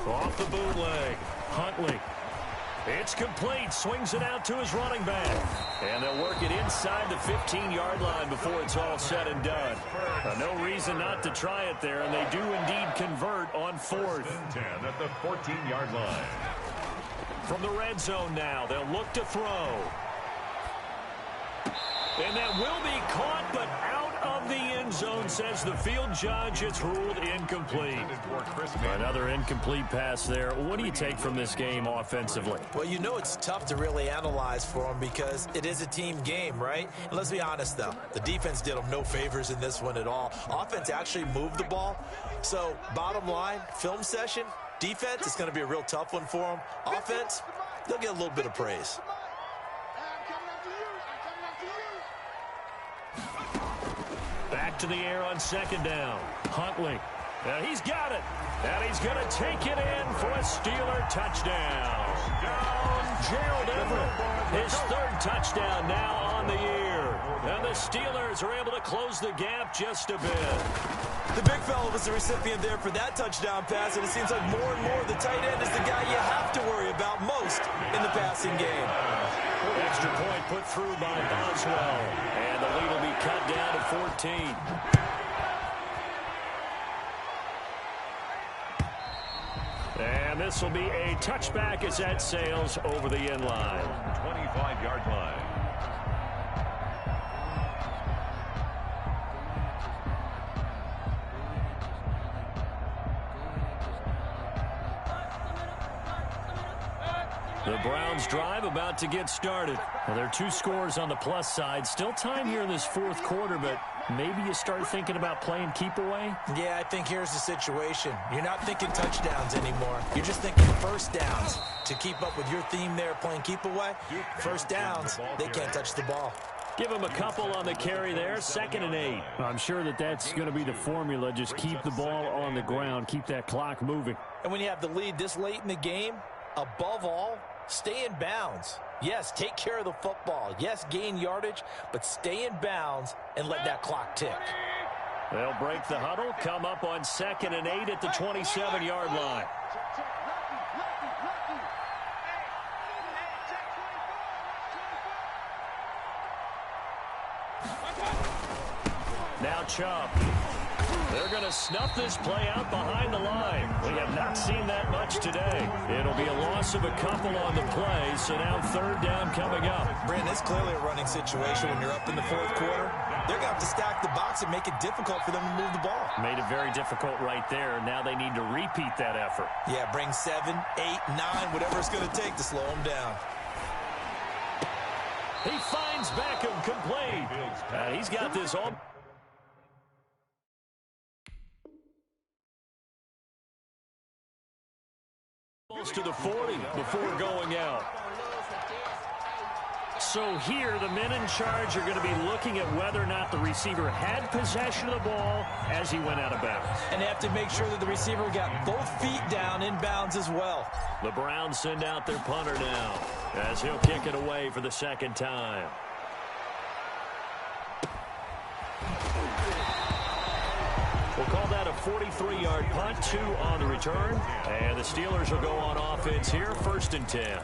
Off the bootleg, Huntley. It's complete. Swings it out to his running back. And they'll work it inside the 15-yard line before it's all said and done. No reason not to try it there, and they do indeed convert on 4th.
10 at the 14-yard line.
From the red zone now, they'll look to throw. And that will be caught, but out of the end zone, says the field judge. It's ruled incomplete. Another incomplete pass there. What do you take from this game offensively?
Well, you know it's tough to really analyze for them because it is a team game, right? And let's be honest, though. The defense did them no favors in this one at all. Offense actually moved the ball. So, bottom line, film session, defense is going to be a real tough one for them. Offense, they'll get a little bit of praise.
Back to the air on 2nd down. Huntley. He's got it. And he's going to take it in for a Steeler touchdown. Gerald Everett, his 3rd touchdown now on the year. And the Steelers are able to close the gap just a bit.
The big fella was the recipient there for that touchdown pass, and it seems like more and more the tight end is the guy you have to worry about most in the passing game.
Extra point put through by Boswell. And the lead will be cut down to 14. And this will be a touchback as that sails over the end line.
25-yard line.
The Browns drive about to get started. Well, there are 2 scores on the plus side. Still time here in this 4th quarter, but maybe you start thinking about playing keep away?
Yeah, I think here's the situation. You're not thinking touchdowns anymore. You're just thinking first downs. To keep up with your theme there, playing keep away, first downs, they can't touch the ball.
Give him a couple on the carry there, 2nd and 8.
I'm sure that's going to be the formula. Just keep the ball on the ground, keep that clock moving.
And when you have the lead this late in the game, above all, stay in bounds. Yes, take care of the football. Yes, gain yardage, but stay in bounds and let that clock tick.
They'll break the huddle, come up on 2nd and 8 at the 27-yard line. Now Chubb. They're going to snuff this play out behind the line. We have not seen that much today. It'll be a loss of a couple on the play, so now 3rd down coming up.
Brandon, it's clearly a running situation when you're up in the 4th quarter. They're going to have to stack the box and make it difficult for them to move the ball.
Made it very difficult right there. Now they need to repeat that effort.
Yeah, bring 7, 8, 9, whatever it's going to take to slow them down.
He finds Beckham complete. He's got this all. To the 40 before going out. So here the men in charge are going to be looking at whether or not the receiver had possession of the ball as he went out of bounds.
And they have to make sure that the receiver got both feet down in bounds as well.
The Browns send out their punter now as he'll kick it away for the 2nd time. We'll call that a 43-yard punt, 2 on the return. And the Steelers will go on offense here, 1st and 10.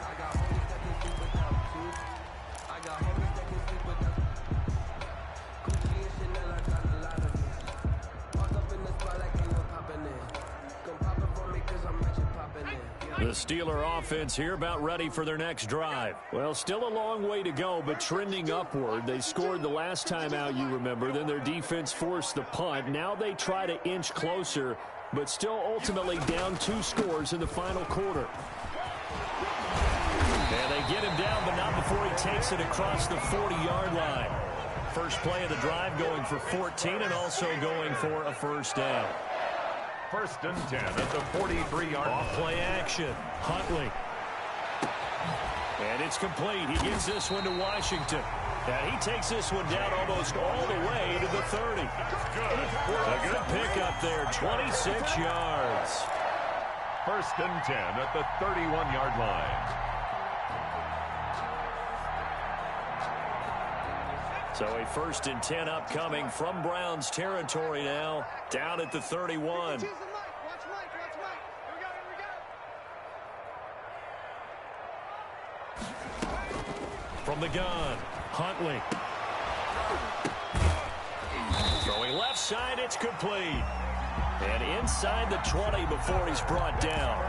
The Steeler offense here about ready for their next drive. Well, still a long way to go, but trending upward. They scored the last time out, you remember. Then their defense forced the punt. Now they try to inch closer, but still ultimately down 2 scores in the final quarter. And they get him down, but not before he takes it across the 40-yard line. First play of the drive going for 14 and also going for a 1st down.
1st and 10 at the 43-yard line.
Off play action. Huntley. And it's complete. He gives this one to Washington. And he takes this one down almost all the way to the 30. A good pickup there. 26 yards.
1st and 10 at the 31-yard line.
So a 1st and 10 upcoming from Browns territory now, down at the 31. From the gun, Huntley. Throwing left side, it's complete. And inside the 20 before he's brought down.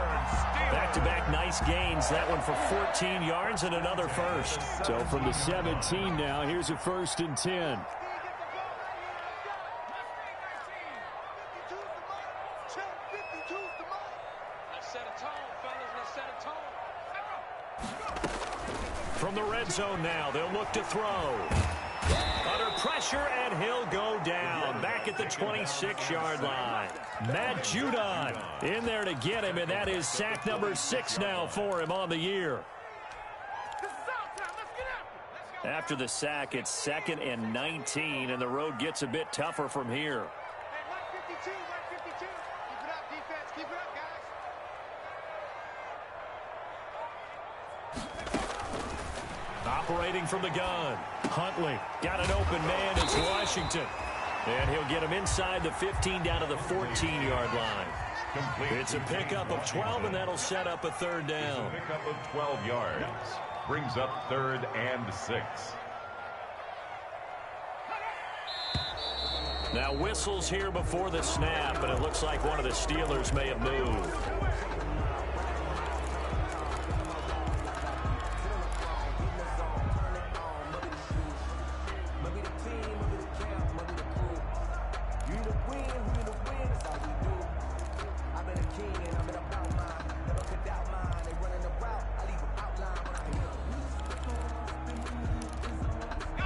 Back-to-back nice gains. That one for 14 yards and another first.
So from the 17 now, here's a 1st and 10.
From the red zone now, they'll look to throw. Under pressure, and he'll go down. Back at the 26-yard line. Matt Judon in there to get him, and that is sack number 6 now for him on the year. After the sack, it's 2nd and 19, and the road gets a bit tougher from here. Operating from the gun, Huntley got an open man. It's Washington. And he'll get him inside the 15 down to the 14-yard line. It's a pickup of 12, and that'll set up a 3rd down.
It's a pickup of 12 yards. Brings up 3rd and 6.
Now whistles here before the snap, and it looks like one of the Steelers may have moved.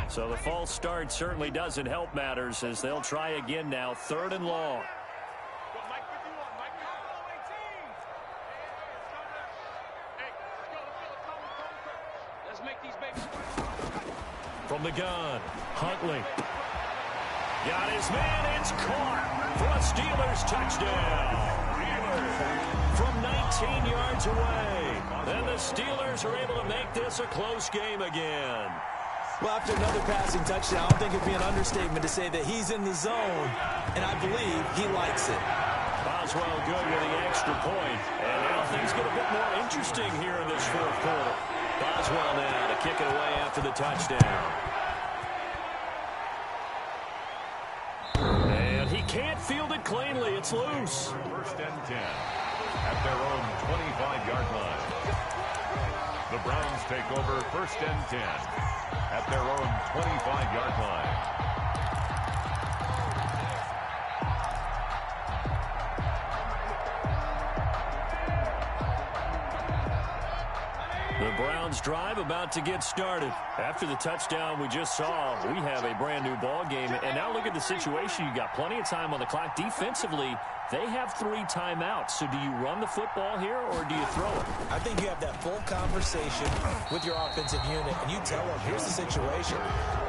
So the false start certainly doesn't help matters as they'll try again now. 3rd and long. From the gun, Huntley. Got his man, it's caught for a Steelers touchdown. From 19 yards away. And the Steelers are able to make this a close game again.
Well, after another passing touchdown, I don't think it'd be an understatement to say that he's in the zone, and I believe he likes it.
Boswell good with the extra point. And now things get a bit more interesting here in this 4th quarter. Boswell now to kick it away after the touchdown. And he can't field it cleanly. It's loose.
1st and 10 at their own 25-yard line. The Browns take over 1st and 10 at their own 25-yard line.
The Browns drive about to get started. After the touchdown we just saw, we have a brand new ball game. And now look at the situation. You got plenty of time on the clock. Defensively, they have 3 timeouts. So do you run the football here or do you throw it?
I think you have that full conversation with your offensive unit, and you tell them, here's the situation.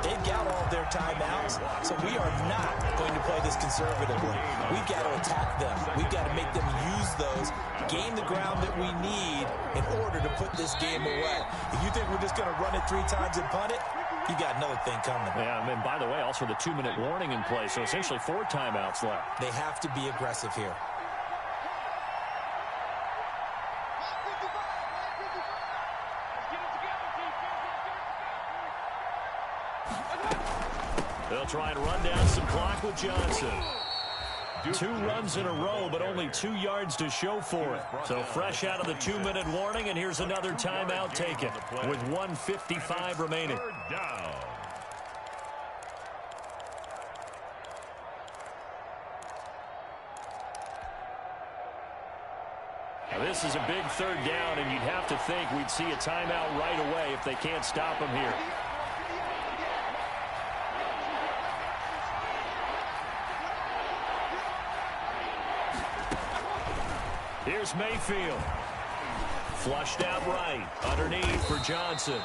They've got all their timeouts, so we are not going to play this conservatively. We've got to attack them. We've got to make them use those, gain the ground that we need in order to put this game away. If you think we're just going to run it 3 times and punt it, you got another thing coming.
Yeah, and by the way, also the 2-minute warning in play, so essentially 4 timeouts left.
They have to be aggressive here.
They'll try and run down some clock with Johnson. 2 runs in a row, but only 2 yards to show for it. So fresh out of the 2-minute warning, and here's another timeout taken with 1:55 remaining.
3rd down.
Now this is a big 3rd down, and you'd have to think we'd see a timeout right away if they can't stop him here. Here's Mayfield. Flushed out right. Underneath for Johnson.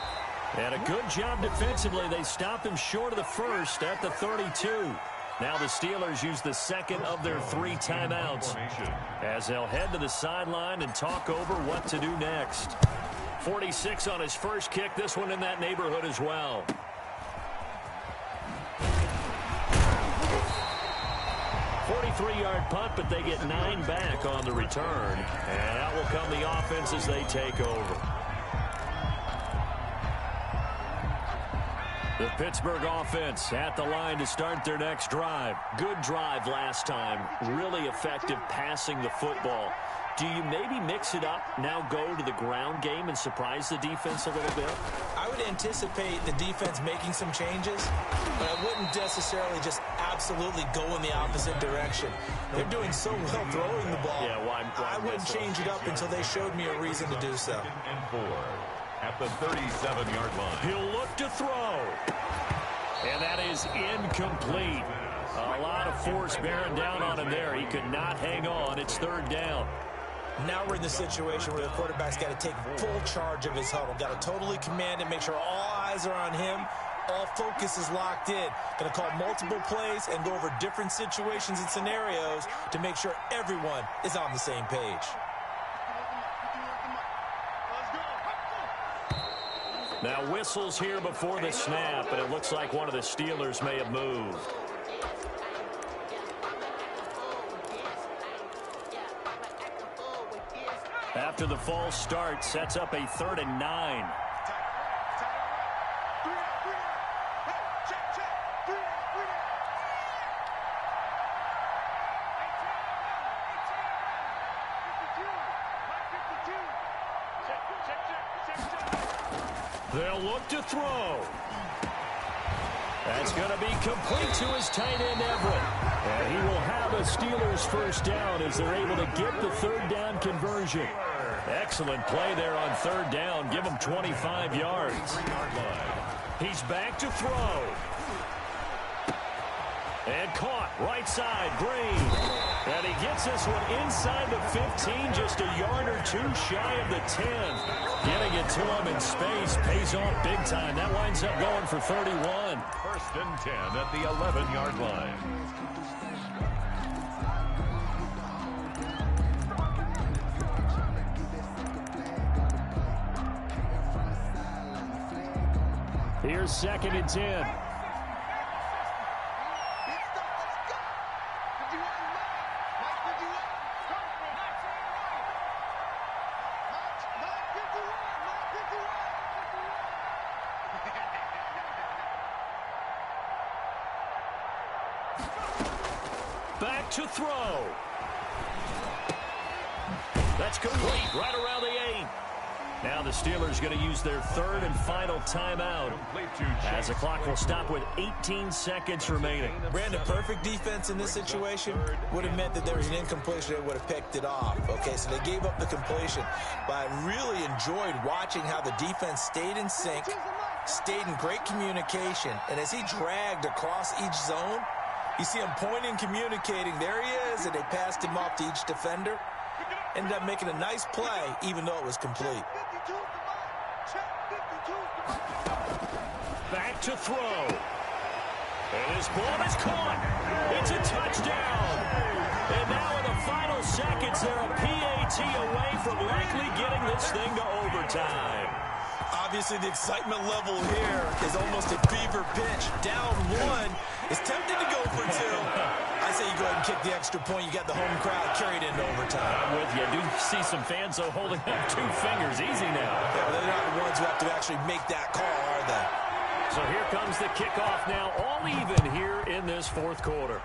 And a good job defensively. They stop him short of the 1st at the 32. Now the Steelers use the 2nd of their 3 timeouts as they'll head to the sideline and talk over what to do next. 46 on his first kick. This one in that neighborhood as well. Three-yard punt, but they get 9 back on the return. And out will come the offense as they take over. The Pittsburgh offense at the line to start their next drive. Good drive last time. Really effective passing the football. Do you maybe mix it up, now go to the ground game and surprise the defense a little bit?
I would anticipate the defense making some changes, but I wouldn't necessarily just absolutely go in the opposite direction. They're doing so well throwing the ball.
Yeah, why
I wouldn't change it up until they showed me a reason to do so.
2nd and 4 at the 37-yard line.
He'll look to throw. And that is incomplete. A lot of force bearing down on him there. He could not hang on. It's 3rd down.
Now we're in the situation where the quarterback's got to take full charge of his huddle. Got to totally command it, make sure all eyes are on him. All focus is locked in. Going to call multiple plays and go over different situations and scenarios to make sure everyone is on the same page.
Now whistles here before the snap, but it looks like one of the Steelers may have moved. After the false start, sets up a 3rd and 9. They'll look to throw. That's going to be complete to his tight end, Everett. And he will have a Steelers first down as they're able to get the 3rd down conversion. Excellent play there on 3rd down. Give him 25 yards. He's back to throw. And caught right side, Green. And he gets this one inside the 15, just a yard or two shy of the 10. Getting it to him in space pays off big time. That winds up going for 31.
1st and 10 at the 11-yard line.
Here's 2nd and 10. Back to throw. That's complete right around the 8. Now the Steelers going to use their 3rd and final timeout as the clock will stop with 18 seconds remaining.
Brandon, perfect defense in this situation would have meant that there was an incompletion. They would have picked it off. Okay, so they gave up the completion. But I really enjoyed watching how the defense stayed in sync, stayed in great communication. And as he dragged across each zone, you see him pointing, communicating. There he is, and they passed him off to each defender. Ended up making a nice play, even though it was complete.
Back to throw. And his ball is caught. It's a touchdown. And now in the final seconds, they're a PAT away from likely getting this thing to overtime.
Obviously, the excitement level here is almost a fever pitch. Down 1, is tempted to go for 2. I say you go ahead and kick the extra point. You got the home crowd carried into overtime.
I'm with you. I do see some fans, though, holding up 2 fingers. Easy now.
Yeah, but they're not the ones who have to actually make that call, are they?
So here comes the kickoff now, all even here in this 4th quarter.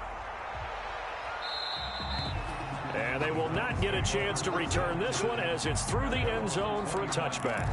And they will not get a chance to return this one as it's through the end zone for a touchback.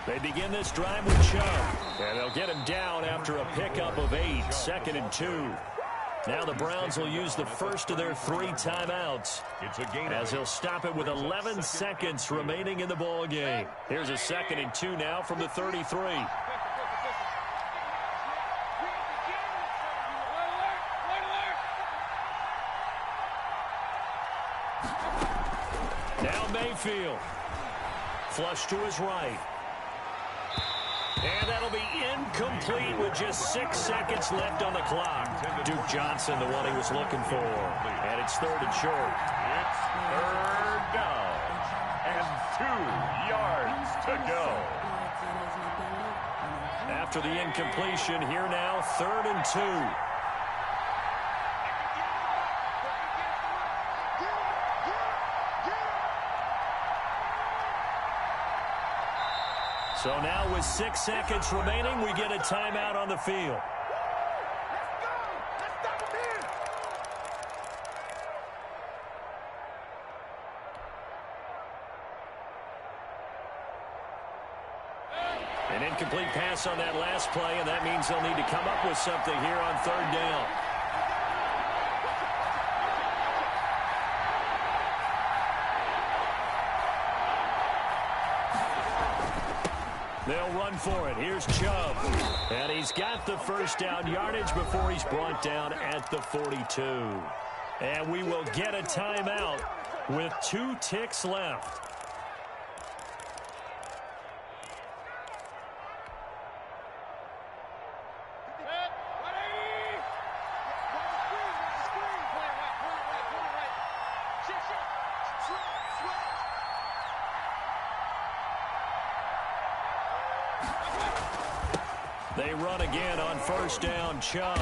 They begin this drive with Chubb, and they'll get him down after a pickup of 8, 2nd and 2. Now the Browns will use the first of their 3 timeouts as they'll stop it with 11 seconds remaining in the ball game. Here's a 2nd and 2 now from the 33. Now Mayfield. Flush to his right. And that'll be incomplete with just 6 seconds left on the clock. Duke Johnson, the one he was looking for. And it's 3rd and short.
It's 3rd down and 2 yards to go.
After the incompletion, here now, 3rd and 2. So now with 6 seconds remaining, we get a timeout on the field. An incomplete pass on that last play, and that means they'll need to come up with something here on 3rd down. They'll run for it. Here's Chubb. And he's got the first down yardage before he's brought down at the 42. And we will get a timeout with 2 ticks left. They run again on 1st down, Chubb.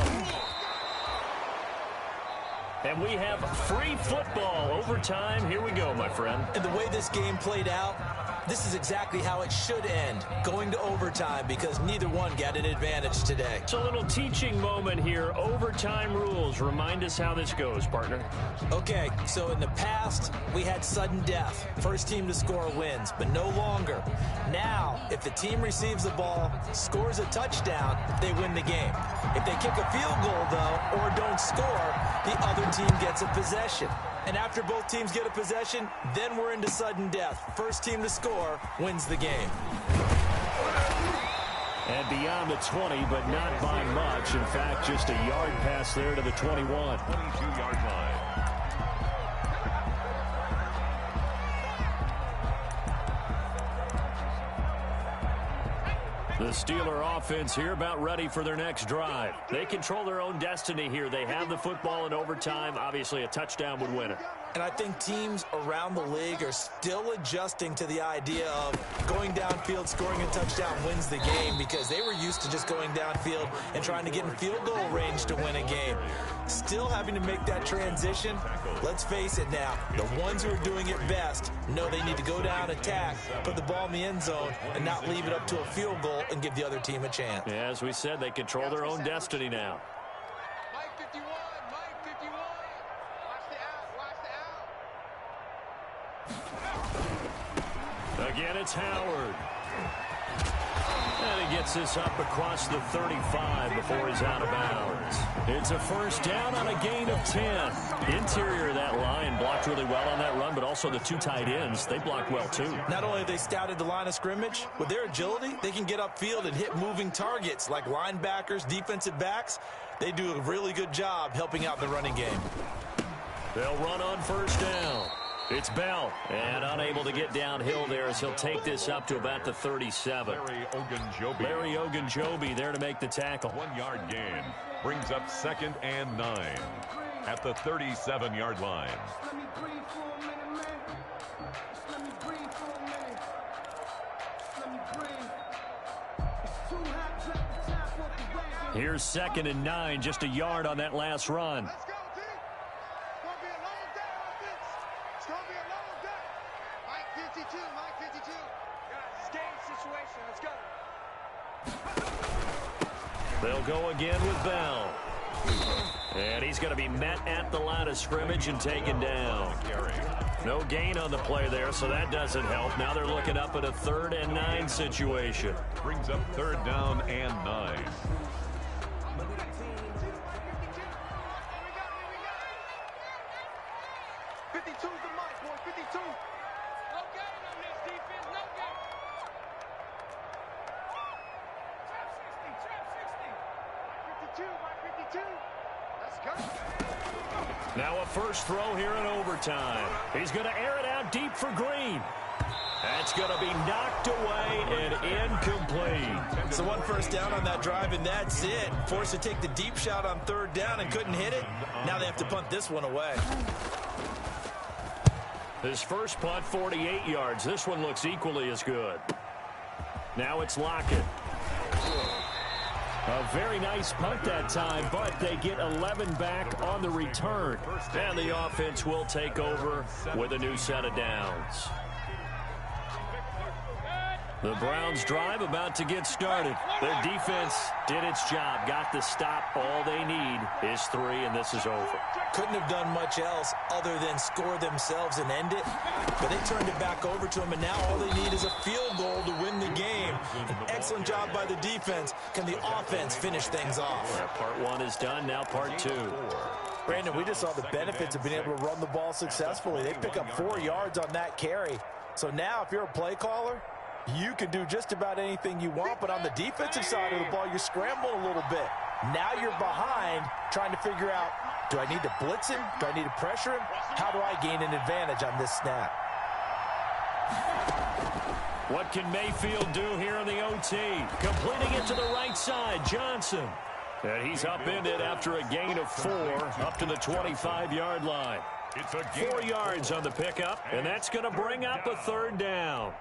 And we have free football. Overtime. Here we go, my friend.
And the way this game played out, this is exactly how it should end, going to overtime, because neither one got an advantage today.
It's a little teaching moment here. Overtime rules. Remind us how this goes, partner.
Okay, so in the past, we had sudden death. First team to score wins, but no longer. Now, if the team receives the ball, scores a touchdown, they win the game. If they kick a field goal, though, or don't score, the other team gets a possession. And after both teams get a possession, then we're into sudden death. First team to score wins the game.
And beyond the 20, but not by much. In fact, just a yard pass there to the 21.
22-yard line.
The Steeler offense here about ready for their next drive. They control their own destiny here. They have the football in overtime. Obviously, a touchdown would win it.
And I think teams around the league are still adjusting to the idea of going downfield, scoring a touchdown wins the game, because they were used to just going downfield and trying to get in field goal range to win a game. Still having to make that transition. Let's face it now, the ones who are doing it best know they need to go down, attack, put the ball in the end zone, and not leave it up to a field goal and give the other team a chance.
Yeah, as we said, they control their own destiny now.
Mike 51, Mike 51. Watch the out,
Again, it's Howard. And he gets this up across the 35 before he's out of bounds. It's a first down on a gain of 10. Interior of that line blocked really well on that run, but also the 2 tight ends, they blocked well too.
Not only have they scouted the line of scrimmage, with their agility, they can get upfield and hit moving targets like linebackers, defensive backs. They do a really good job helping out the running game.
They'll run on first down. It's Bell, and unable to get downhill there as he'll take this up to about the 37. Larry Ogunjobi there to make the tackle.
1-yard gain brings up 2nd and 9 at the 37-yard line.
Let me breathe for a minute, man. Let me breathe for a minute. Let me breathe. It's too hot, drop the top off the wagon.
Here's 2nd and 9, just a yard on that last run.
Let's go, team. It's going to be a long day, offense. It's going to be a long day. Mike 52, Mike 52. Guys, it's game situation. Let's go.
They'll go again with Bell. And he's going to be met at the line of scrimmage and taken down. No gain on the play there, so that doesn't help. Now they're looking up at a 3rd and 9 situation.
Brings up 3rd down and 9.
52's the mark, boy. 52. No gain on this defense. No gain. Trap 60. Mike 52. Let's go.
Now a first throw here in overtime. He's going to air it out deep for Green. That's going to be knocked away and incomplete.
So one first down on that drive, and that's it. Forced to take the deep shot on third down and couldn't hit it. Now they have to punt this one away.
His first punt, 48 yards. This one looks equally as good. Now it's Lockett. A very nice punt that time, but they get 11 back on the return. And the offense will take over with a new set of downs. The Browns drive about to get started. Their defense did its job, got the stop. All they need is 3, and this is over.
Couldn't have done much else other than score themselves and end it. But they turned it back over to them, and now all they need is a field goal to win the game. An excellent job by the defense. Can the offense finish things off?
Part 1 is done, now part 2.
Brandon, we just saw the benefits of being able to run the ball successfully. They pick up 4 yards on that carry. So now if you're a play caller, you can do just about anything you want, but on the defensive side of the ball, you scramble a little bit. Now you're behind trying to figure out, do I need to blitz him? Do I need to pressure him? How do I gain an advantage on this snap?
What can Mayfield do here in the OT? Completing it to the right side, Johnson. And he's upended after a gain of 4 up to the 25-yard line. 4 yards on the pickup, and that's going to bring up a third down.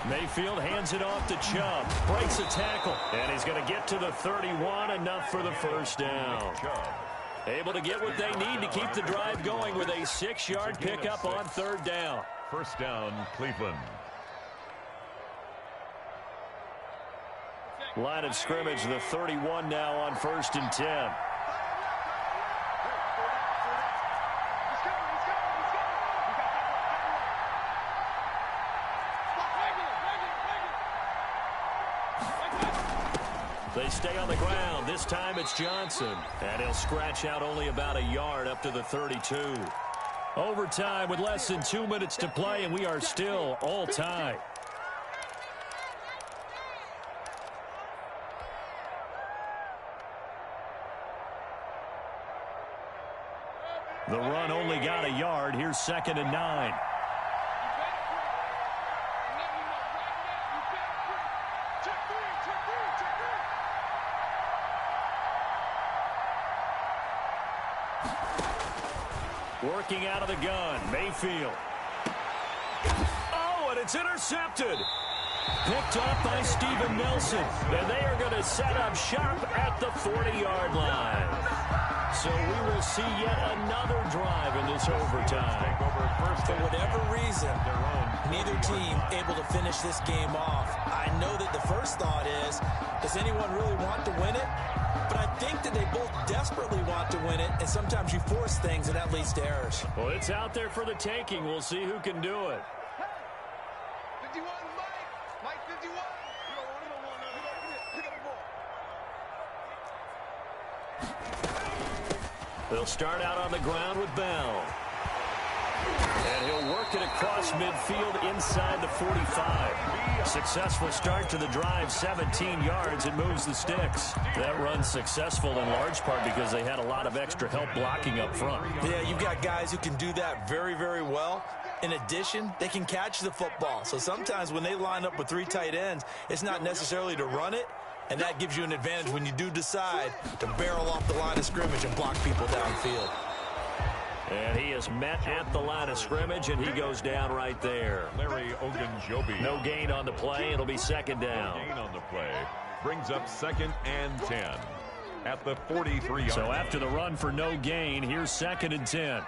Mayfield hands it off to Chubb. Breaks a tackle. And he's going to get to the 31. Enough for the first down. Able to get what they need to keep the drive going with a 6-yard pickup on third down.
First down, Cleveland.
Line of scrimmage, the 31 now on 1st and 10. They stay on the ground. This time it's Johnson. And he'll scratch out only about a yard up to the 32. Overtime with less than 2 minutes to play, and we are still all tied. The run only got a yard. Here's 2nd and 9. Working out of the gun, Mayfield. Oh, and it's intercepted. Picked up by Steven Nelson. And they are going to set up shop at the 40-yard line. So we will see yet another drive in this overtime.
For whatever reason, neither team able to finish this game off. I know that the first thought is, does anyone really want to win it? But I think that they both desperately want to win it, and sometimes you force things, and that leads to errors.
Well, it's out there for the taking. We'll see who can do it.
51, Mike 51.
They'll start out on the ground with Bell. And he'll work it across midfield inside the 45. Successful start to the drive, 17 yards. It moves the sticks. That run's successful in large part because they had a lot of extra help blocking up front.
Yeah, you've got guys who can do that very, very well. In addition, they can catch the football. So sometimes when they line up with 3 tight ends, it's not necessarily to run it. And that gives you an advantage when you do decide to barrel off the line of scrimmage and block people downfield.
And he is met at the line of scrimmage, and he goes down right there.
Larry Ogunjobi.
No gain on the play. It'll be 2nd down.
Gain on the play brings up 2nd and 10 at the 43-yard
So
line.
after the run for no gain, here's 2nd and 10.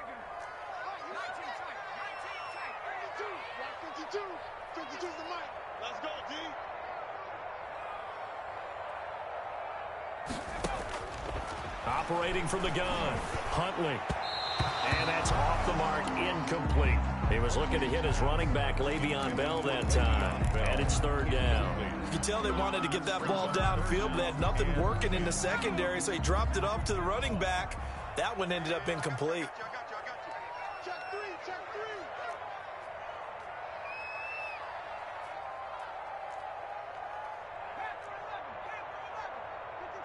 52's the mic. Let's go, D.
Operating from the gun, Huntley. And that's off the mark, incomplete. He was looking to hit his running back, Le'Veon Bell, that time. And it's 3rd down.
You can tell they wanted to get that ball downfield, but they had nothing working in the secondary, so he dropped it off to the running back. That one ended up incomplete.
Check 3.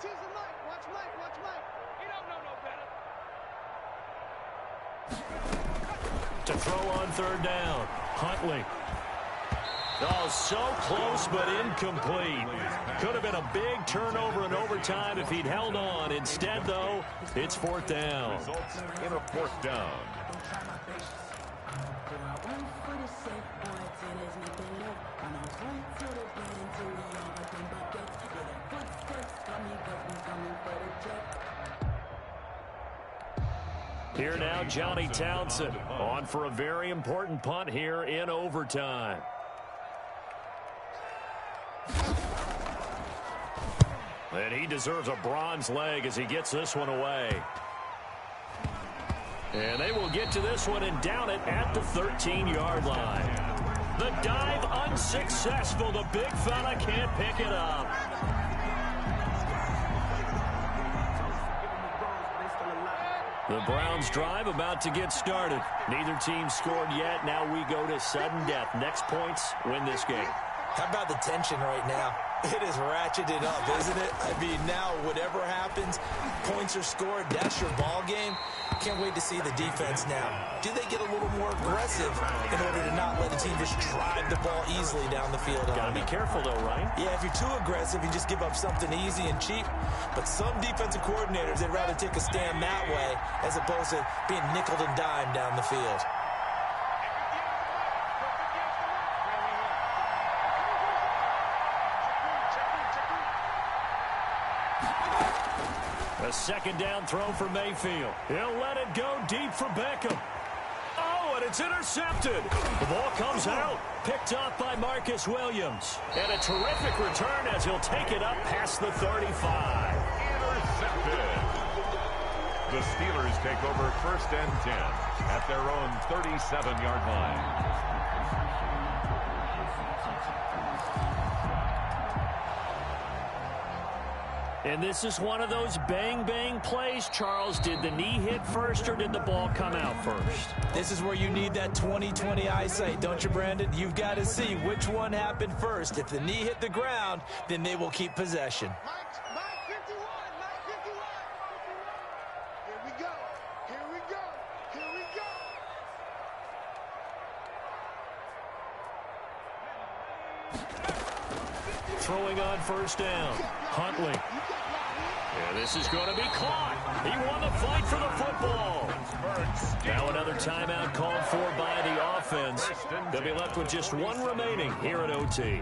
Tease the Mike. Watch Mike. Watch Mike. He don't know no better.
To throw on third down. Huntley. Oh, so close but incomplete. Could have been a big turnover in overtime if he'd held on. Instead, though, it's fourth down.
Results in a fourth down.
Here now, Johnny Townsend on for a very important punt here in overtime. And he deserves a bronze leg as he gets this one away. And they will get to this one and down it at the 13-yard line. The dive unsuccessful. The big fella can't pick it up. The Browns drive about to get started. Neither team scored yet. Now we go to sudden death. Next points win this game.
How about the tension right now? It is ratcheted up, isn't it? I mean, now whatever happens, points are scored, that's your ball game. Can't wait to see the defense now. Do they get a little more aggressive in order to not let the team just drive the ball easily down the field?
Gotta be careful, though, right?
Yeah, if you're too aggressive, you just give up something easy and cheap. But some defensive coordinators, they'd rather take a stand that way as opposed to being nickeled and dimed down the field.
A second down throw for Mayfield. He'll let it go deep for Beckham. Oh, and it's intercepted. The ball comes out. Picked off by Marcus Williams. And a terrific return as he'll take it up past the 35.
Intercepted. The Steelers take over first and 10 at their own 37-yard line.
And this is one of those bang-bang plays, Charles. Did the knee hit first or did the ball come out first?
This is where you need that 20/20 eyesight, don't you, Brandon? You've got to see which one happened first. If the knee hit the ground, then they will keep possession.
Mike 51. Mike 51. Here we go. Here we go. Here we go.
Throwing on first down. Huntley. Yeah, this is going to be caught. He won the fight for the football. Now another timeout called for by the offense. They'll be left with just one remaining here at OT.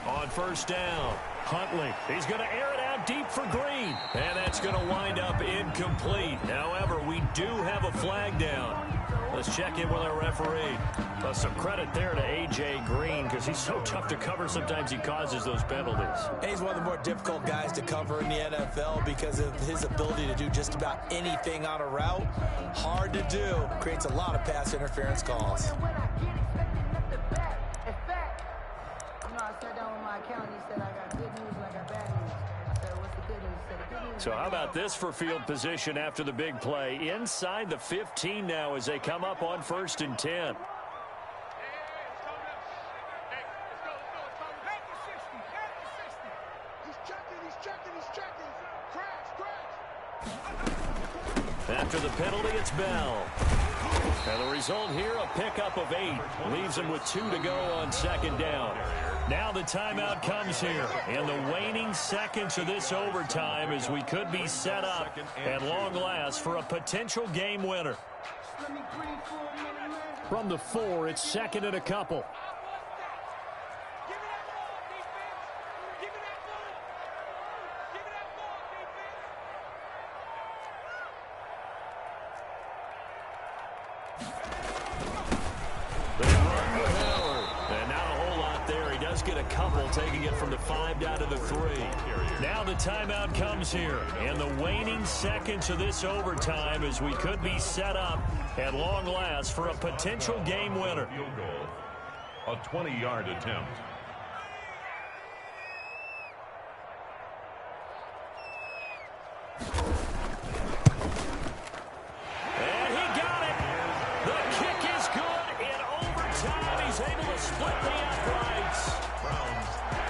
On first down, Huntley. He's going to air it out deep for Green. And that's going to wind up incomplete. However, we do have a flag down. Let's check in with our referee. Some credit there to A.J. Green because he's so tough to cover. Sometimes he causes those penalties.
And he's one of the more difficult guys to cover in the NFL because of his ability to do just about anything on a route. Hard to do. Creates a lot of pass interference calls.
So how about this for field position after the big play? Inside the 15 now as they come up on first and 10. After the penalty, it's Bell. And the result here, a pickup of 8. Leaves him with 2 to go on second down. Now the timeout comes here. In the waning seconds of this overtime as we could be set up at long last for a potential game winner. From the 4, it's second and a couple. couple, taking it from the 5 down to the 3. Now the timeout comes here, and the waning seconds of this overtime as we could be set up at long last for a potential game winner.
Field goal, a 20-yard attempt.
And he got it. The kick is good in overtime. He's able to split the uprights.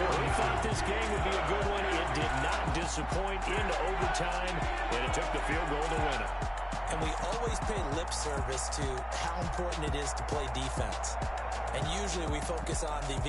We thought this game would be a good one. It did not disappoint into overtime, and it took the field goal to win it.
And we always pay lip service to how important it is to play defense. And usually we focus on the